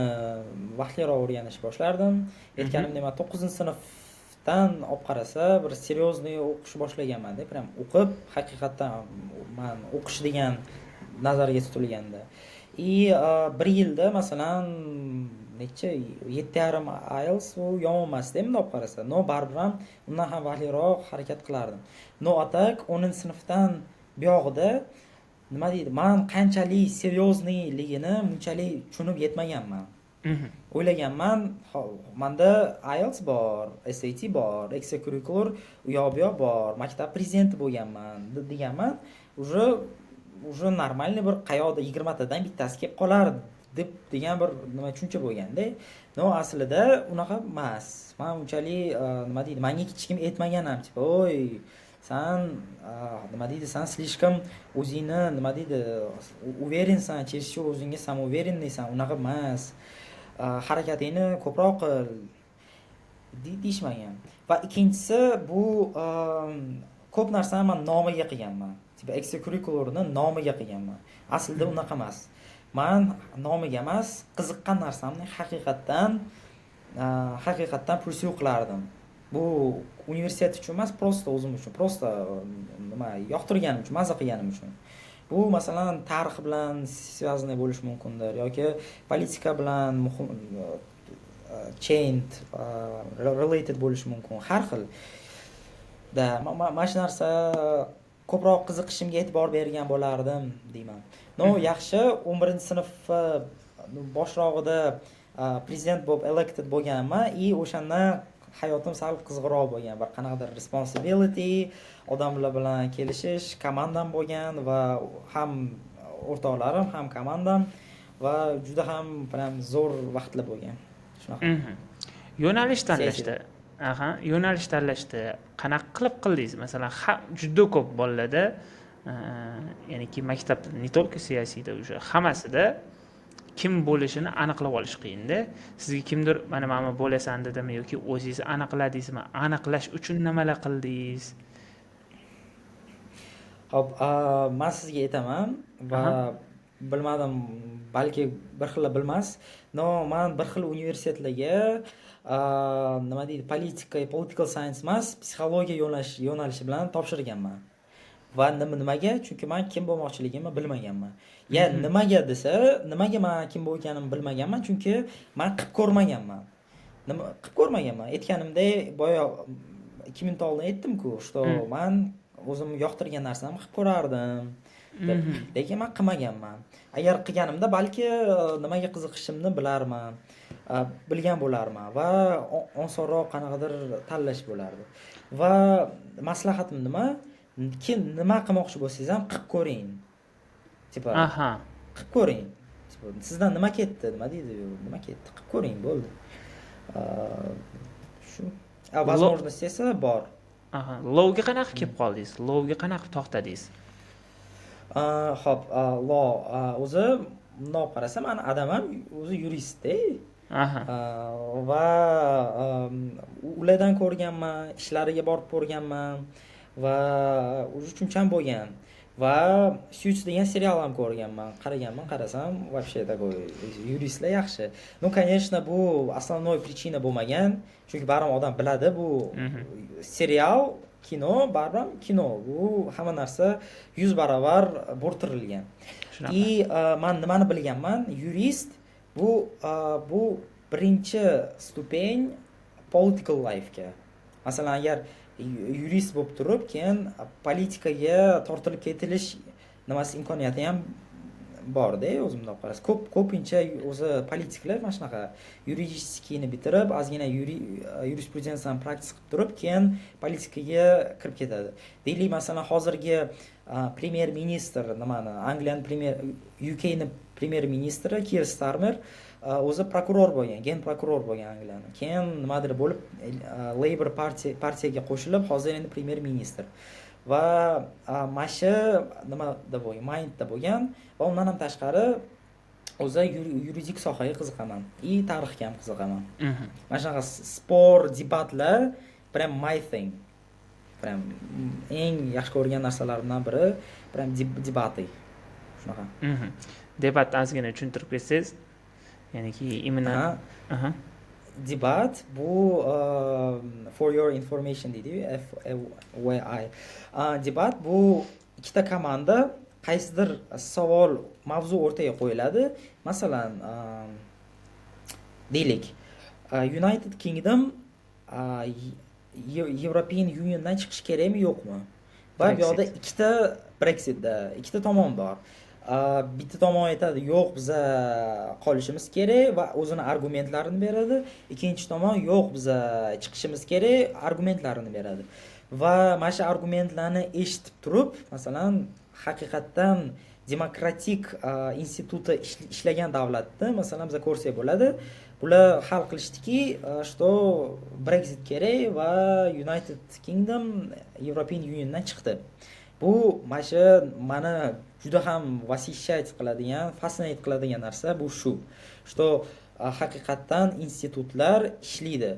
vaqtliroq o'rganishni boshlardim. Aytganimdek, men 9-sinfdan olib qarasa, bir seriozniy o'qish boshlaganman-da, prям o'qib, haqiqatan men o'qish degan nazarga tutilganda. Bir yilda masalan necha 7,5 IELTS u yomon emas-da, endi olib qarasa. No, baribir ham undan ham vaqtliroq harakat qilardim. No atak 10-sinfdan buyog'ida nima deydi, men qanchalik seriozniligini bunchalik tushunib yetmaganman. O'ylaganman, menda IELTS bor, SAT bor, extracurricular u yoq bu yoq bor, maktab prezidenti bo'lganman deganman. Уже нормальный bir qayoqda 20 tadan bittasi kelib qolar deb degan bir nima tushuncha bo'lganda. No, aslida unaqa emas. Men unchalik nima deydi, menga hech kim aytmagan-ham, tipo, "Oy, sen nima deydi, sen слишком o'zingni nima deydi, уверенsan, чересчур o'zingga самоуверенныйsan, unaqa emas. Harakatingni ko'proq qil" deyishmagan. Va ikkinchisi bu ko'p narsani men nomiga qilganman. Tipo extracurricularni nomiga qilganman. Aslida unaqa emas. Men nomiga emas, qiziqqan narsamni haqiqatdan pursue qilardim. Bu universitet uchun emas, prosta o'zim uchun, prosta nima yoqtirganim uchun, mazza qilganim uchun. Bu masalan tarix bilan связанный bo'lishi mumkindir yoki politika bilan chained related bo'lishi mumkin. Har xil. Mana shu narsa ko'proq qiziqishimga e'tibor bergan bo'lardim deyman. No, yaxshi 11-sinf boshrog'ida prezident bo'lib elected bo'lganman, o'shandan hayotim sal qizg'iroq bo'lgan, bir qanaqadir responsibility, odamlar bilan kelishish, komandam bo'lgan va ham o'rtoqlarim, ham komandam va juda ham prям zo'r vaqtlar bo'lgan. Shunaqa. Yo'nalish tanlashda, yo'nalish tanlashda qanaqa qilib qildingiz? Masalan, juda ko'p bolalarda, ya'niki maktabda, не только siyosiyda, o'sha hammasida kim bo'lishini aniqlab olish qiyin-da. Sizga kimdir mana bo'lasan dedimi yoki o'zingiz aniqladingizmi? Aniqlash uchun nimalar qildingiz? Xo'p, men sizga aytaman va bilmadim, balki bir xil bilmas. No, men bir xil universitetlarga nima deydi, politika, political science emas, psixologiya yo'nalishi bilan topshirganman. Va nimaga? Chunki men kim bo'lmoqchiligimni bilmaganman. Nimaga desa, nimaga men kim bo'lganimni bilmaganman? Chunki men qilib ko'rmaganman. Nima qilib ko'rmaganman? Aytganimdek, boya 2 minut oldin aytdim-ku, что men o'zim yoqtirgan narsamni qilib ko'rardim. Lekin men qilmaganman. Agar qilganimda balki nimaga qiziqishimni bilarman, bilgan bo'larman va osonroq qanaqadir tanlash bo'lardi. Va maslahatim nima? nima qilmoqchi bo'lsangiz ham qilib ko'ring. Tipa Aha. qilib ko'ring. Sizdan nima ketdi? Nima deydi? Nima ketdi? Qilib ko'ring, bo'ldi. Shu. Возможность esa bor. Aha. Lowga qanaqa kelib qoldingiz? Lowga qanaqa to'xtadingiz? Xo'p, law o'zi bundoq qarasam, mana adam ham o'zi yurist-da. Aha. Va ulardan ko'rganman, ishlariga borib ko'rganman va o'zi chunchan bo'lgan. Va Suits degan serial ham ko'rganman, qarasam, вообще такой yuristlar yaxshi. Ну, конечно, bu основной причина bo'lmagan, chunki baribir odam biladi bu serial, kino, baribir kino. Bu hamma narsa 100 barobar bo'rtirilgan. И men nimani bilganman? Yurist bu birinchi stupen political life ga. Masalan, agar yurist bo'lib turib, keyin politikaga tortilib ketilish nimasi imkoniyati ham bor-da, o'zimda qarasa. Ko'pincha o'zi politiklar mana shunaqa yuridikini bitirib, ozgina yurisprudensiyani praktis qilib turib, keyin politikaga kirib ketadi. Deylik, masalan, hozirgi premyer ministr Angliyaning UK ning premyer ministri Keir Starmer o'zi prokuror bo'lgan, gen prokuror bo'lgan Angliyani. Keyin nimadir bo'lib Labour partiyaga qo'shilib, hozir endi premyer ministr. Va mashi nimada bo'lgan, Mindda bo'lgan va undan ham tashqari o'zi yuridik sohaga qiziqaman, tarixga ham qiziqaman. Mana shunaqa spor, debatlar prям my thing. Prям eng yaxshi ko'rgan narsalarimdan biri prям debati. Shunaqa. Debat ozgina tushuntirib bersangiz, ya'niki imina. Debat bu for your information deydi, FYI. Debat bu ikkita komanda qaysidir savol, mavzu o'rtaga qo'yiladi. Masalan, deylik, United Kingdom European Uniondan chiqish kerakmi, yo'qmi? Va bu yerda ikkita Brexitda ikkita tomon bor. Bitta tomon aytadi, yo'q, biza qolishimiz kerak va o'zini argumentlarini beradi. Ikkinchi tomon, yo'q, biza chiqishimiz kerak, argumentlarini beradi. Va mana shu argumentlarni eshitib turib, masalan, haqiqatdan demokratik instituti ishlagan davlatda, masalan, biza ko'rsak bo'ladi, bular hal qilishdiki, что Brexit kerak va United Kingdom European Uniondan chiqdi. Bu mana juda ham восхищать qiladigan, fascinate qiladigan narsa bu shu. Что haqiqatdan institutlar ishlaydi.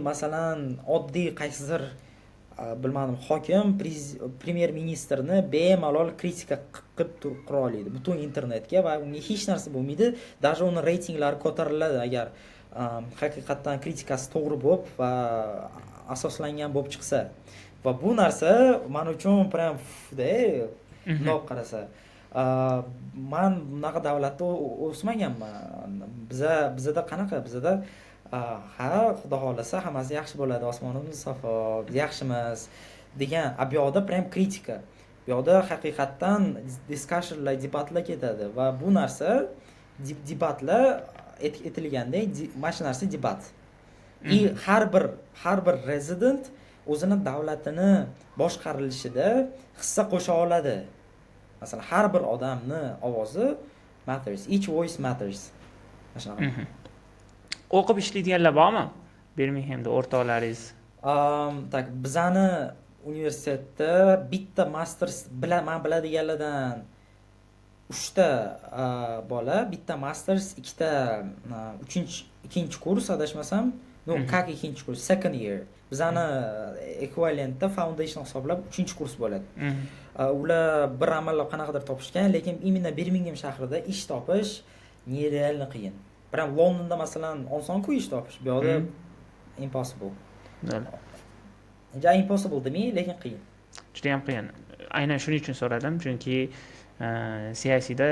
Masalan, oddiy qaysidir bilmadim, hokim premyer ministrni bemalol kritika qilib qura oladi butun internetga va unga hech narsa bo'lmaydi. Даже uni reytinglari ko'tariladi agar haqiqatdan kritikasi to'g'ri bo'lib va asoslangan bo'lib chiqsa. Va bu narsa men uchun prям bundoq qarasa, men bunaqa davlatda o'smaganman. Bizada qanaqa? Bizada xudo xolasa hammasi yaxshi bo'ladi, osmonimiz safo, biz yaxshimiz degan. Bu yoqda prям kritika. Bu yoqda haqiqatdan discussionlar, debatlar ketadi va bu narsa debatlar etilganda mana shu narsa debat. Har bir resident o'zini davlatini boshqarilishida hissa qo'sha oladi. Masalan, har bir odamni ovozi matters, each voice matters. O'qib ishlaydiganlar bormi? Birminghamda o'rtoqlaringiz? Tak, bizani universitetda bitta masters men biladiganlardan 3 ta bola, bitta masters, ikkita ikkinchi kurs adashmasam, как ikkinchi kurs, second year. Bizani ekvivalentda foundation hisoblab 3-kurs bo'ladi. Ular bir amallab qanaqadir topishgan, lekin imенно Birmingham shahrida ish topish nereально qiyin. Prям Londonda masalan oson-ku ish topish, bu yerda impossible. Ja impossible demay, lekin qiyin. Juda ham qiyin. Aynan shuning uchun so'radim, chunki CICda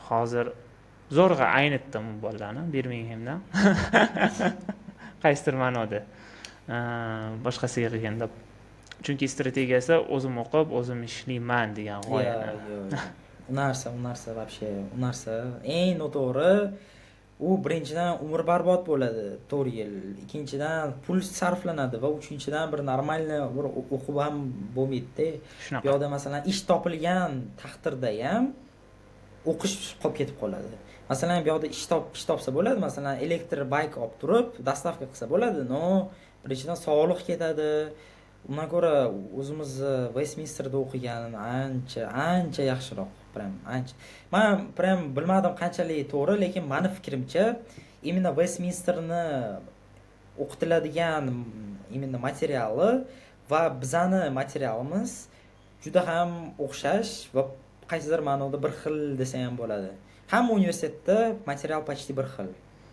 hozir zo'rg'a aynitdim bolalarni Birminghamda. Qaysidir ma'noda boshqasiga qilganda, chunki strategiyasi o'zim o'qib, o'zim ishlayman degan g'oyani. U narsa вообще, u narsa eng noto'g'ri u birinchidan umrbarbod bo'ladi 4 yil, ikkinchidan pul sarflanadi va uchinchidan bir normalniy bir o'qib ham bo'lmaydi-da. Bu Shunaqa. yoqda masalan ish topilgan taqdirda ham o'qish qolib ketib qoladi. Masalan, bu yoqda ish topsa bo'ladi, masalan, elektr bayk olib turib, dastavka qilsa bo'ladi, no birinchidan sog'liq ketadi. Undan ko'ra o'zimiz Westminsterda o'qiganim ancha yaxshiroq, prям ancha. Men prям bilmadim qanchalik to'g'ri, lekin meni fikrimcha, именно Westminsterni o'qitiladigan именно materiali va bizani materialimiz juda ham o'xshash va qaysidir ma'noda bir xil desa ham bo'ladi. Hamma universitetda material почти bir xil.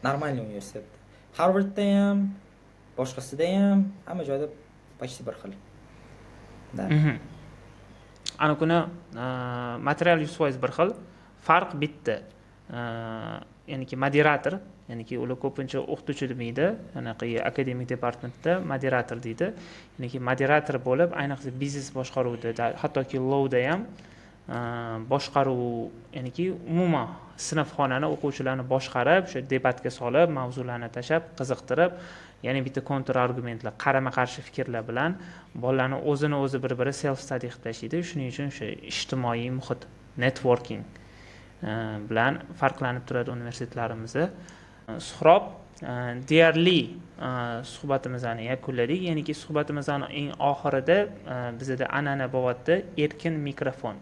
Normal universitetda. Harvardda ham, boshqasida ham, hamma joyda почти bir xil. Da. Ana kuni material 100% bir xil. Farq bitta. Ya'niki moderator, ya'niki ular ko'pincha o'qituvchi demaydi, anaqa akademik departamentda moderator deydi. Ya'niki moderator bo'lib, ayniqsa biznes boshqaruvda, hattoki lowda ham boshqaruv, ya'niki umuman sinfxonani o'quvchilarni boshqarib, o'sha debatga solib, mavzularni tashab, qiziqtirib, yana bitta kontra argumentlar, qarama-qarshi fikrlar bilan bolalarni o'zini o'zi bir-biri self study qilib tashlaydi. Shuning uchun o'sha ijtimoiy muhit, networking bilan farqlanib turadi universitetlarimizni. Suhrob, deyarli suhbatimizni yakunladik. Ya'niki suhbatimizni eng oxirida bizda an'ana bo'lyapti, erkin mikrofon.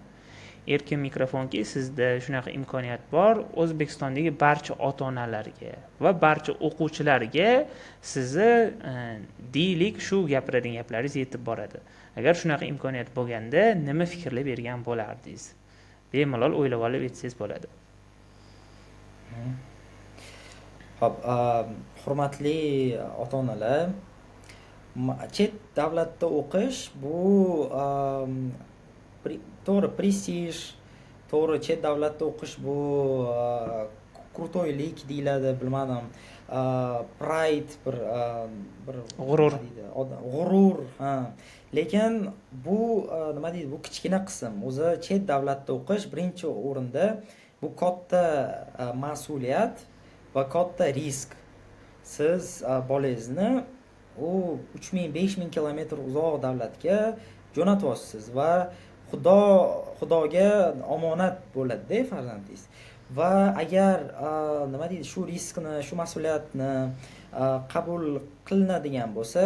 Erkin mikrofonki, sizda shunaqa imkoniyat bor, O'zbekistondagi barcha ota-onalarga va barcha o'quvchilarga sizni deylik shu gapiradigan gaplaringiz yetib boradi. Agar shunaqa imkoniyat bo'lganda, nima fikrlab bergan bo'lardingiz? Bemalol o'ylab olib aytsangiz bo'ladi. Xo'p, hurmatli ota-onalar, chet davlatda o'qish bu to'g'ri prestij, to'g'ri chet davlatda o'qish bu krutoylik deyiladi, bilmadim, pride, bir g'urur, ha. Lekin bu nima deydi, bu kichkina qism. O'zi chet davlatda o'qish birinchi o'rinda bu katta mas'uliyat va katta risk. Siz bolangizni u 3000-5000 kilometr uzoq davlatga jo'natyapsiz va Xudoga omonat bo'ladi-da farzandingiz. Va agar nima deydi, shu riskni, shu mas'uliyatni qabul qilinadigan bo'lsa,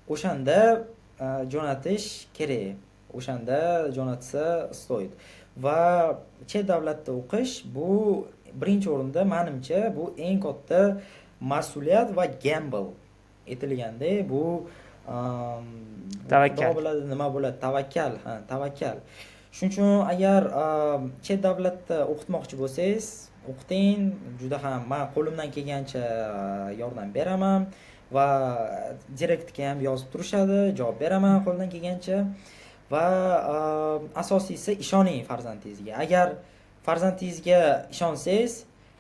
o'shanda jo'natish kerak. O'shanda jo'natsa stoyid. Va chet davlatda o'qish bu birinchi o'rinda menimcha bu eng katta mas'uliyat va gamble aytilganda bu Tavakkal. Xudo biladi nima bo'ladi, tavakkal, ha, tavakkal. Shuning uchun agar chet davlatda o'qitmoqchi bo'lsangiz, o'qiting, juda ham men qo'limdan kelgancha yordam beraman va direktga ham yozib turishadi, javob beraman qo'limdan kelgancha va asosiysi ishoning farzandingizga. Agar farzandingizga ishonsangiz,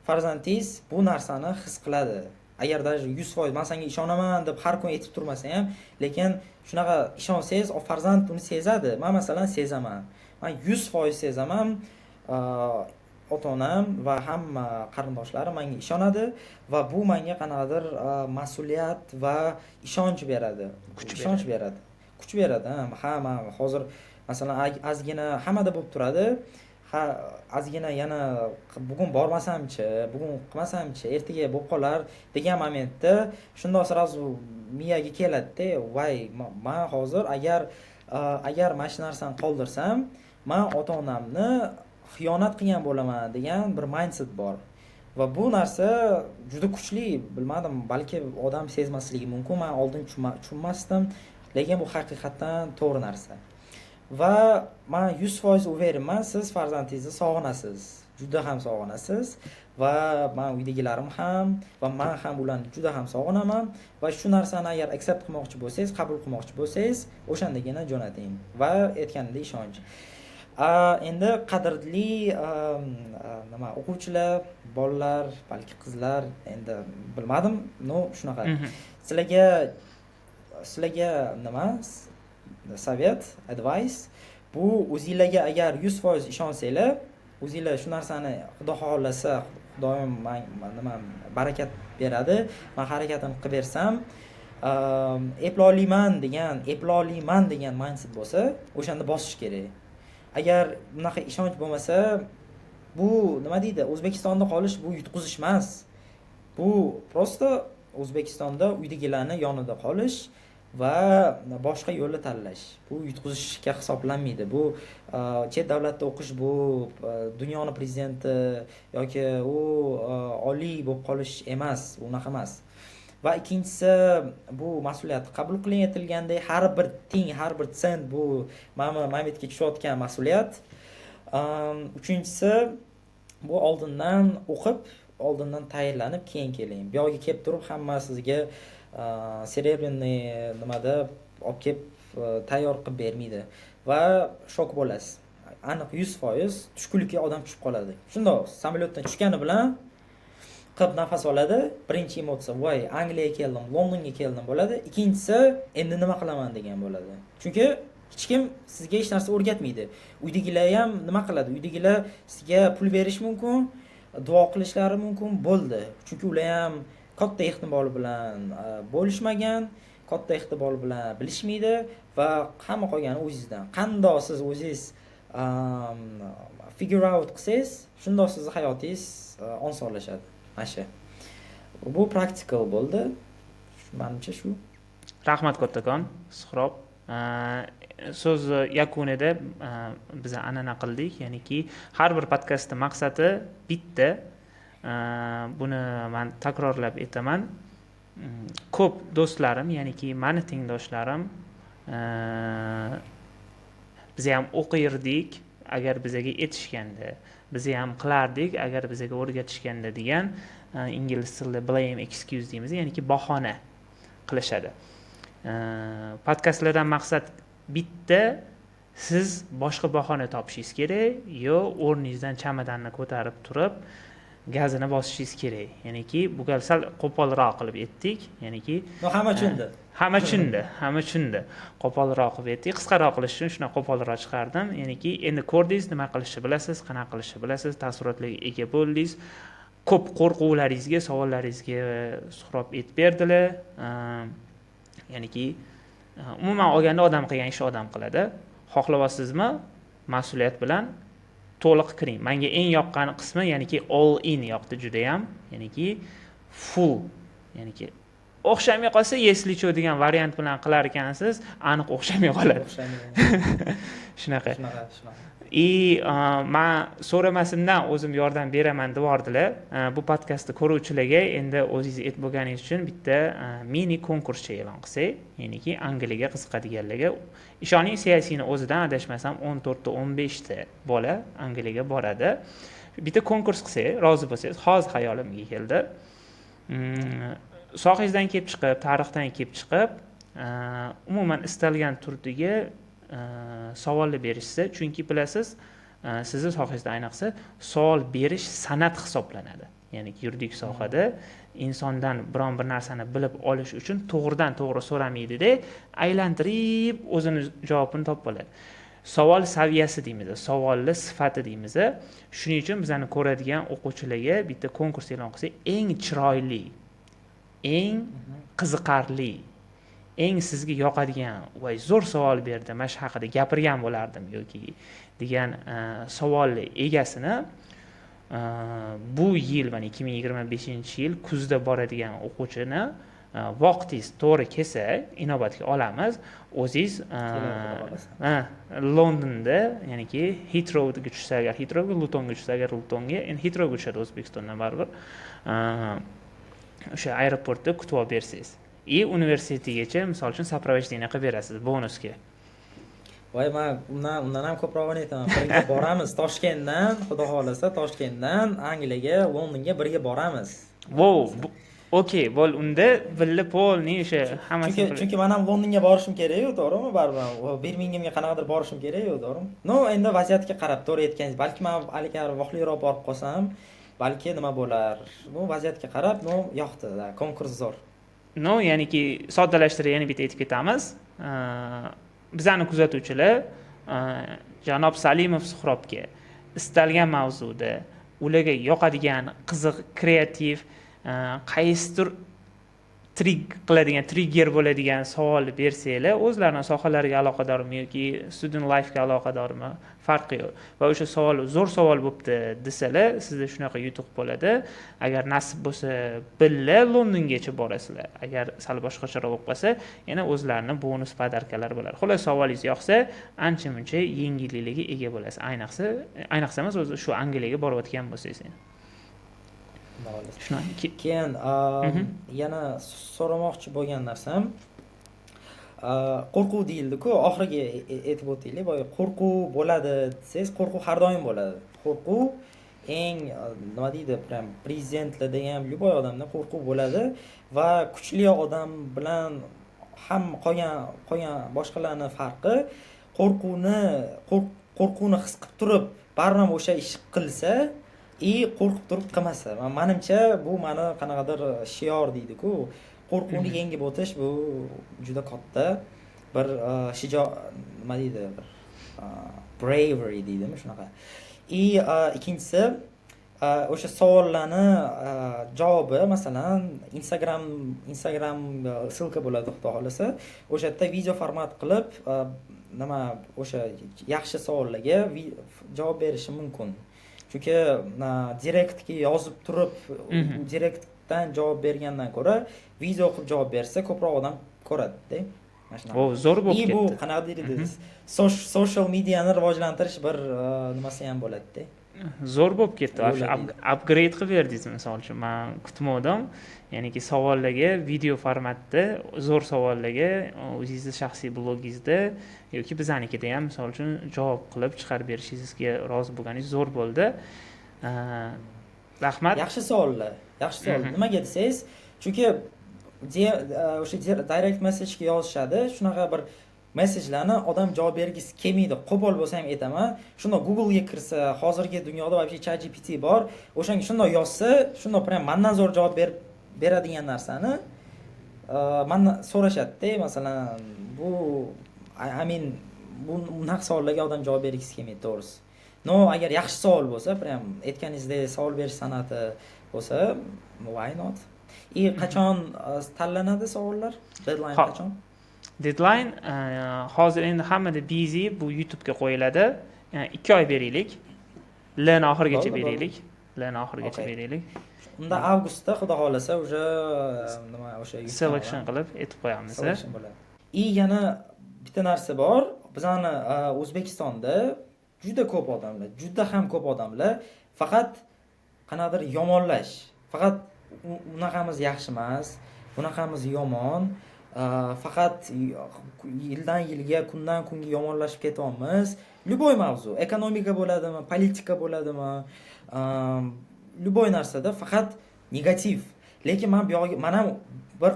farzandingiz bu narsani his qiladi. Agar даже 100% men senga ishonaman deb har kun aytib turmasa ham, lekin shunaqa ishonsangiz, o farzand buni sezadi. Men masalan sezaman. Men 100% sezaman. Ota-onam va hamma qarindoshlarim menga ishonadi va bu menga qanaqadir mas'uliyat va ishonch beradi. Ishonch beradi. Kuch beradi. Ha, men hozir masalan ozgina hammada bo'lib turadi. Ha, ozgina yana bugun bormasamchi, bugun qilmasamchi, ertaga bo'lib qolar degan momentda shundoq sразу miyaga keladi-da, voy, men hozir agar mana shu narsani qoldirsam, men ota-onamni xiyonat qilgan bo'laman degan bir mindset bor. Va bu narsa juda kuchli, bilmadim, balki odam sezmasligi mumkin. Men oldin tushunmasdim, lekin bu haqiqatan to'g'ri narsa. Va men 100% uverman, siz farzandingizni sog'inasiz, juda ham sog'inasiz va men uydagilarim ham va men ham ularni juda ham sog'inaman va shu narsani agar accept qilmoqchi bo'lsangiz, qabul qilmoqchi bo'lsangiz, o'shandagina jo'nating va aytganimdek ishonch. Endi qadrli nima o'quvchilar, bolalar, balki qizlar, endi bilmadim, no shunaqa. Sizlarga nima sovet, advice, bu o'zingizlarga agar 100% ishonsanglar, o'zingizlar shu narsani Xudo xohlasa doim nima barakat beradi. Men harakatimni qilib bersam, eploliyman degan mindset bo'lsa, o'shanda bosish kerak. Agar bunaqa ishonch bo'lmasa, bu nima deydi? O'zbekistonda qolish bu yutqizish emas. Bu prosta O'zbekistonda uydagilarni yonida qolish va boshqa yo'lni tanlash. Bu yutqizishga hisoblanmaydi. Bu chet davlatda o'qish, bu dunyoni prezidenti yoki u oliy bo'lib qolish emas, unaqa emas. Va ikkinchisi, bu mas'uliyat qabul qilinayotganda har bir ting, har bir sent bu mamlakatga tushayotgan mas'uliyat. Uchinchisi, bu oldindan o'qib, oldindan tayyorlanib keyin keling. Bu yerga kelib turib hamma sizga serebrenniy nimada olib kelib tayyor qilib bermaydi va shok bo'lasiz. Aniq 100% tushkunlikka odam tushib qoladi. Shundoq samolyotdan tushgani bilan qilib nafas oladi. Birinchi emotsiya, voy, Angliyaga keldim, Londonga keldim bo'ladi. Ikkinchisi, endi nima qilaman degan bo'ladi. Chunki hech kim sizga hech narsa o'rgatmaydi. Uydagilar ham nima qiladi? Uydagilar sizga pul berish mumkin, duo qilishlari mumkin, bo'ldi. Chunki ular ham katta ehtimol bilan bo'lishmagan, katta ehtimol bilan bilishmaydi va hamma qolgani o'zingizdan. Qandoq siz o'zingiz figure out qilsangiz, shundoq sizning hayotingiz osonlashadi. Mana bu practical bo'ldi. Menimcha shu. Rahmat kattakon, Suhrob. So'z yakunida biz an'ana qildik, ya'niki har bir podkastning maqsadi bitta. Buni men takrorlab aytaman. Ko'p do'stlarim, ya'niki meni tengdoshlarim biz ham o'qirdik, agar bizga aytishganda, biz ham qilardik, agar bizga o'rgatishganda degan ingliz tilida blame excuse deymiz, ya'niki bahona qilishadi. Podkastlardan maqsad bitta, siz boshqa bahona topishingiz kerak, yo o'rningizdan chamadonni ko'tarib turib gazini bosishingiz kerak. Ya'niki bu gal sal qo'polroq qilib aytdik, ya'niki hamma tushundi. Hamma tushundi. Qo'polroq qilib aytdik. Qisqaroq qilish uchun shuna qo'polroq chiqardim. Ya'niki endi ko'rdingiz, nima qilishni bilasiz, qanaqa qilishni bilasiz, taassurotlarga ega bo'ldingiz. Ko'p qo'rquvlaringizga, savollaringizga Suhrob aytib berdilar. Ya'niki umuman olganda odam qilgan ish odam qiladi. Xohlayapsizmi? Mas'uliyat bilan to'liq kiring. Menga eng yoqqan qismi, ya'niki all in yoqdi juda ham. Ya'niki full, ya'niki o'xshamay qolsa если что degan variant bilan qilar ekansiz, aniq o'xshamay qoladi. Shunaqa. Men so'ramasimdan o'zim yordam beraman devordilar. Bu podkastni ko'ruvchilarga endi o'zingiz aytib bo'lganingiz uchun bitta mini konkurscha e'lon qilsak, ya'niki Angliyaga qiziqadiganlarga, ishoning, siyosiyni o'zidan adashmasam 14 ta 15 ta bola Angliyaga boradi. Bitta konkurs qilsak, rozi bo'lsangiz, hozir xayolimga keldi. Sohangizdan kelib chiqib, tarixdan kelib chiqib, umuman istalgan turdagi savollar berishsa, chunki bilasiz, sizni sohangizda ayniqsa savol berish san'at hisoblanadi. Ya'ni yuridik sohada insondan biron bir narsani bilib olish uchun to'g'ridan to'g'ri so'ramaydi-da, aylantirib o'zini javobini topib oladi. Savol saviyasi deymiz, savolli sifati deymiz. Shuning uchun bizani ko'radigan o'quvchilarga bitta konkurs e'lon qilsak, eng chiroyli, eng qiziqarli, eng sizga yoqadigan va zo'r savol berdi, mana shu haqida gapirgan bo'lardim yoki degan savolli egasini bu yil, mana 2025-yil kuzda boradigan o'quvchini vaqtingiz to'g'ri kelsa inobatga olamiz. O'zingiz Londonda, ya'niki Heathrowga tushsa agar Heathrowga, Lutonga tushsa agar Lutonga, endi Heathrowga tushadi O'zbekistondan baribir. O'sha aeroportda kutib olib bersangiz. Universitetigacha, misol uchun, soprovojдение qilib berasiz bonusga. Voy, men undan ham ko'proq aytaman. Birga boramiz Toshkentdan, xudo xolasa Toshkentdan Angliyaga, Londonga birga boramiz. Wow, okey, bo'l, unda billa polni o'sha hammasi. Chunki men ham Londonga borishim kerak-ku, to'g'rimi? Baribir Birmingemga qanaqadir borishim kerak-ku, to'g'rimi? No, endi vaziyatga qarab, to'g'ri aytganingiz. Balki men alikar vaqtliroq borib qolsam, balki nima bo'lar? Bu vaziyatga qarab, yoqdi, konkurs zo'r. No, ya'niki soddalashtirib yana bitta aytib ketamiz. Bizani kuzatuvchilar janob Salimov Suhrobga istalgan mavzuda ularga yoqadigan qiziq kreativ qaysidir trigger bo'ladigan savol bersanglar, o'zlarini sohalariga aloqadormi yoki student life'ga aloqadormi farqi yo'q. Va o'sha savol zo'r savol bo'libdi desalar, sizda shunaqa yutuq bo'ladi. Agar nasib bo'lsa, billa Londongacha borasizlar. Agar sal boshqacharoq bo'lib qolsa, yana o'zlarini bonus podarkalar bo'ladi. Xolos, savolingiz yoqsa, ancha-muncha yengilliklarga ega bo'lasiz. Ayniqsa emas, o'zi shu Angliyaga borayotgan bo'lsangiz. Keyin yana so'ramoqchi bo'lgan narsam, qo'rquv deyildi-ku, oxiriga aytib o'taylik. Boya qo'rquv bo'ladi desangiz, qo'rquv har doim bo'ladi. Qo'rquv eng nima deydi, prям prezidentlarda ham, любой odamda qo'rquv bo'ladi va kuchli odam bilan ham qolgan boshqalarning farqi, qo'rquvni his qilib turib, baribir o'sha ish qilsa qo'rqib turib qilmasa. Menimcha bu mani qanaqadir shior deydi-ku, qo'rquvni yengib o'tish bu juda katta bir nima deydi, bir bravery deydimi shunaqa. Ikkinchisi, o'sha savollarni javobi, masalan, Instagram ссылка bo'ladi xudo xolasa. O'sha yerda video format qilib, nima o'sha yaxshi savollarga javob berishim mumkin. Chunki direktga yozib turib, direktdan javob bergandan ko'ra, video qilib javob bersa ko'proq odam ko'radi-da. O, zo'r bo'lib ketdi. Bu qanaqa deydi? Social mediani rivojlantirish bir nimasi ham bo'ladi-da. Zo'r bo'lib ketdi. Upgrade qilib berdingiz, misol uchun. Men kutmovdim. Ya'niki savollarga video formatda, zo'r savollarga o'zingizning shaxsiy blogingizda yoki biznikida ham misol uchun javob qilib chiqarib berishingizga rozi bo'lganingiz zo'r bo'ldi. Rahmat. Yaxshi savollar. Nimaga desangiz, chunki o'sha direct message ga yozishadi, shunaqa bir mesajlarni odam javob bergisi kelmaydi. Qo'pol bo'lsa ham aytaman, shunda Google ga kirsa, hozirgi dunyoda вообще ChatGPT bor, o'shanga shunda yozsa, shunda prям mendan zo'r javob beradigan narsani mendan so'rashadi-da, masalan, bu bu unaqa savollarga odam javob bergisi kelmaydi, to'g'risi. No, agar yaxshi savol bo'lsa, prям aytganingizdek savol berish san'ati bo'lsa, why not? Qachon tanlanadi savollar? Deadline qachon? Deadline hozir endi hammada busy, bu YouTube ga qo'yiladi. 2 oy beraylik. L oxirigacha beraylik. Unda avgustda xudo xolasa o'sha selection qilib aytib qo'yamiz. Yana bitta narsa bor. Bizani O'zbekistonda juda ham ko'p odamlar faqat qanaqadir yomonlash. Faqat unaqamiz yaxshi emas, bunaqamiz yomon. Faqat yildan yilga, kundan kunga yomonlashib ketyapmiz. Любой mavzu, ekonomika bo'ladimi, politika bo'ladimi, любой narsada faqat negativ. Lekin men ham bir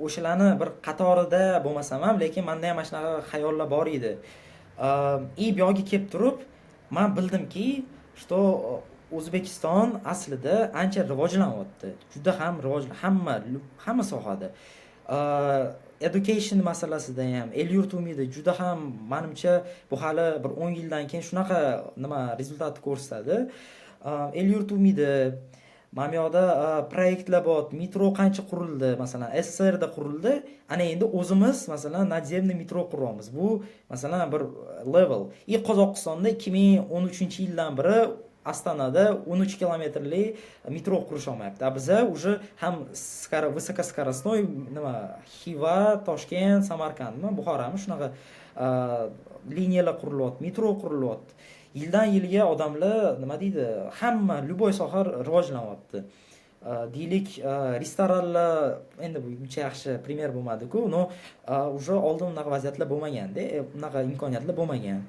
o'shalarni bir qatorida bo'lmasam ham, lekin menda ham mana shunaqa xayollar bor edi. Bu yoqqa kelib turib, men bildimki, что O'zbekiston aslida ancha rivojlanyapti. Juda ham hamma sohada. Education masalasida ham, el-yurt umidi juda ham, menimcha, bu hali bir 10 yildan keyin shunaqa rezultat ko'rsatadi. El-yurt umidi, mana bu yoqda proyektlar bor, metro qancha qurildi, masalan, SSRda qurildi. Ana endi o'zimiz, masalan, nadzemniy metro quryapmiz. Bu, masalan, bir level. Qozog'istonda 2013-yildan beri Astonada 13 kilometrlik metro qurish olmayapti. Biza уже ham высокоскоростной Xiva, Toshkent, Samarqandmi, Buxoromi shunaqa liniyalar qurilyapti, metro qurilyapti. Yildan yilga odamlar nima deydi, hamma любой soha rivojlanyapti. Deylik, restoranlar endi bu uncha yaxshi primer bo'lmadi-ku, no уже oldin unaqa vaziyatlar bo'lmagan-da, unaqa imkoniyatlar bo'lmagan.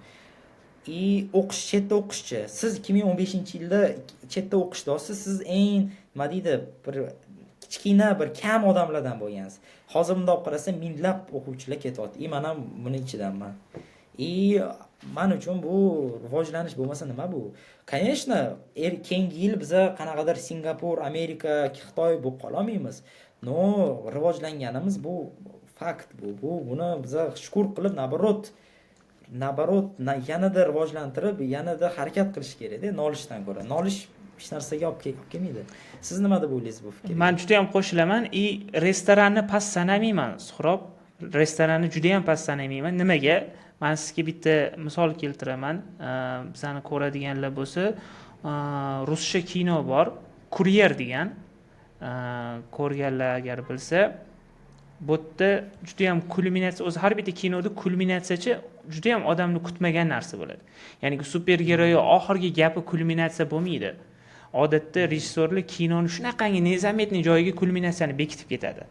Chetda o'qishchi. Siz 2015-yilda chetda o'qishdasiz, siz eng nima deydi, bir kichkina, bir kam odamlardan bo'lgansiz. Hozir bunday olib qarasa, minglab o'quvchilar ketyapti. Men ham buning ichidanman. Men uchun bu rivojlanish bo'lmasa nima bu? Конечно, keyingi yil biza qanaqadir Singapur, Amerika, Xitoy bo'lib qolmaymiz. No, rivojlanganimiz bu fakt bu. Buni biza shukr qilib, nabarot yanada rivojlantirib, yanada harakat qilish kerak-da, nolishdan ko'ra. Nolish hech narsaga olib kelmaydi. Siz nima deb o'ylaysiz bu fikrga? Men juda ham qo'shilaman. Restoranni past sanamayman, Suhrob. Restoranni juda ham past sanamayman. Nimaga? Men sizga bitta misol keltiraman. Bizani ko'radiganlar bo'lsa, ruscha kino bor, Kuryer degan. Ko'rganlar agar bilsa, bu yerda juda ham kulminatsiya, o'zi har bitta kinoda kulminatsiyachi juda ham odamni kutmagan narsa bo'ladi. Ya'ni supergeroy oxirgi gapi kulminatsiya bo'lmaydi. Odatda rejissyorlar kinoni shunaqangi nezametni joyiga kulminatsiyani bekitib ketadi.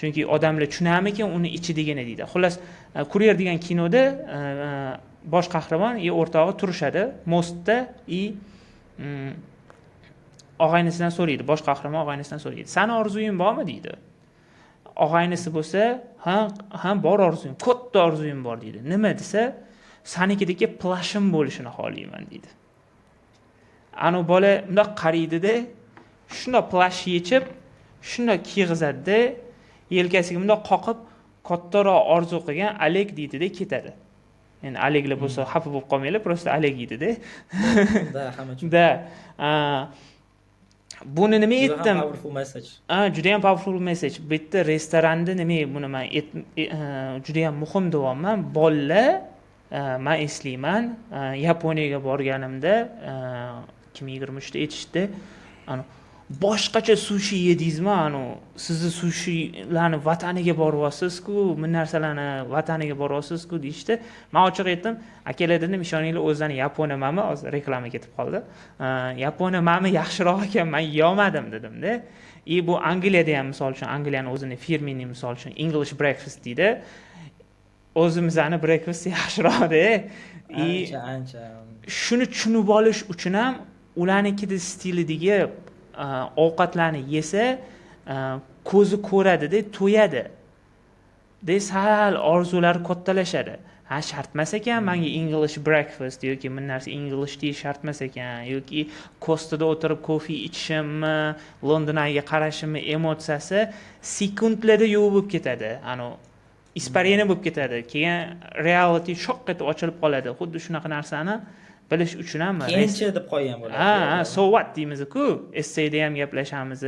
Chunki odamlar tushunamikin uni ichidigini deydi. Xullas, Kuryer degan kinoda bosh qahramon o'rtog'i turishadi mostda og'aynisidan so'raydi, bosh qahramon og'aynisidan so'raydi. "Sani orzuying bormi?" deydi. Og'aynisi bo'lsa, "Ha, bor orzuyim, katta orzuyim bor" deydi. "Nima?" desa, "Sanikidagi plashim bo'lishini xohlayman" deydi. Ana bola bundoq qaraydi-da, shundoq plash yechib, shundoq kiyg'izadi-da, yelkasiga bundoq qoqib, kattaroq orzu qilgan Alek deydi-da, ketadi. Endi Aleklar bo'lsa xafa bo'lib qolmanglar, prosta Alek deydi-da. Da, hamma Da, buni nima aytdim? Powerful message. Juda ham powerful message. Bitta restoranda nima buni men juda ham muhim deyapman. Bolalar, men eslayman, Yaponiyaga borganimda 2023da aytishdi, boshqacha sushi yedingizmi? Sizni sushilarni vataniga boryapsiz-ku, bu narsalarni vataniga boryapsiz-ku deyishdi. Men ochiq aytdim, akalar dedim, ishoninglar, o'zlari Yaponiya mami, hozir reklama ketib qoldi. Yaponiya mami yaxshiroq ekan, men yeyolmadim dedim-da. Bu Angliyada ham misol uchun, Angliyaning o'zini firmini misol uchun English breakfast deydi. O'zimizning breakfast yaxshiroq-da. Ancha. Shuni tushunib olish uchun ham ularnikida stilidagi ovqatlarni yesa, ko'zi ko'radi-da, to'yadi. Sal orzulari kattalashadi. Shart emas ekan menga English breakfast yoki men narsa English tea shart emas ekan, yoki Kostada o'tirib kofe ichishimmi, Londonga qarashimmi emotsiyasi sekundlarda yo'q bo'lib ketadi. Ispariyani bo'lib ketadi. Keyin reality shock etib ochilib qoladi. Xuddi shunaqa narsani bilish uchun ham keyinchi deb qo'ygan bo'ladi. So what deymiz-ku, essayda ham gaplashamiz.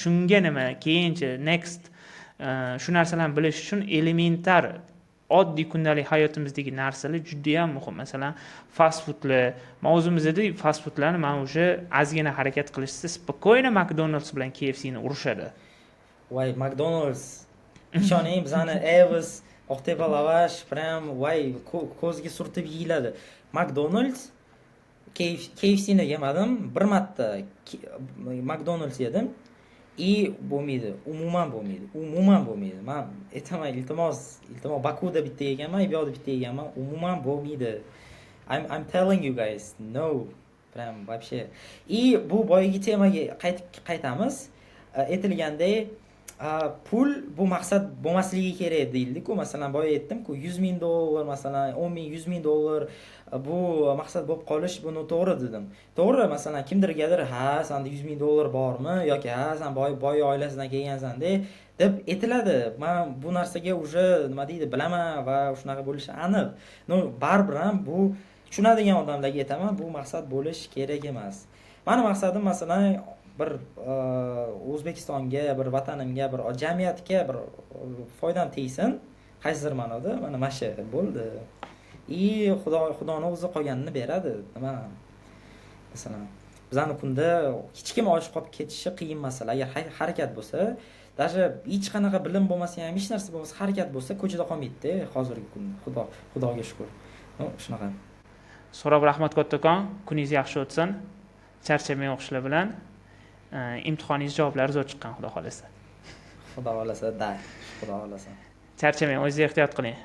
Shunga nima? Keyinchi, next. Shu narsalarni bilish uchun elementar oddiy kundalik hayotimizdagi narsalar juda ham muhim. Masalan, fast foodlar, mavzumizda fast foodlarni men o'sha ozgina harakat qilishsa, spokойно McDonald's bilan KFC'ni urushadi. Voy, McDonald's. Ishoning, bizani Evs, Oqtepa lavash, prям voy, ko'zga surtib yeyiladi. McDonald's KFC'ni yemadim, bir marta McDonald's yedim. Bo'lmaydi, umuman bo'lmaydi. Men aytaman, iltimos, Bakuda bitta yeganman, bu yoqda bitta yeganman, umuman bo'lmaydi. I'm telling you guys, no. Prям вообще. Bu boyagi temaga qaytamiz. Aytilgandek, pul bu maqsad bo'lmasligi kerak deyildi-ku. Masalan, boya aytdim-ku, $100,000, masalan, 10,000, $100,000 bu maqsad bo'lib qolish bu noto'g'ri dedim. To'g'ri, masalan, kimdirgadir, sanda $100,000 bormi yoki sen boy oilasidan kelgansan deb aytiladi. Men bu narsaga уже nima deydi, bilaman va shunaqa bo'lishi aniq. Baribir ham bu tushunadigan odamlarga aytaman, bu maqsad bo'lish kerak emas. Meni maqsadim masalan bir O'zbekistonga, bir vatanimga, bir jamiyatga bir foydam tegsin. Qaysidir ma'noda mana shu bo'ldi. Xudoni o'zi qolganini beradi. Nima? Masalan, bizani kunda hech kim och qolib ketishi qiyin masala. Agar harakat bo'lsa, даже hech qanaqa bilim bo'lmasa ham, hech narsa bo'lmasa, harakat bo'lsa, ko'chada qolmaydi hozirgi kunda. Xudoga shukr. Shunaqa. So'rab rahmat kattakon, kuningiz yaxshi o'tsin. Charchamang o'qishlar bilan. Imtihoningiz javoblari zo'r chiqqan, xudo xolasa. Xudo xolasa, Xudo xolasa. Charchamang, o'zingiz ehtiyot qiling.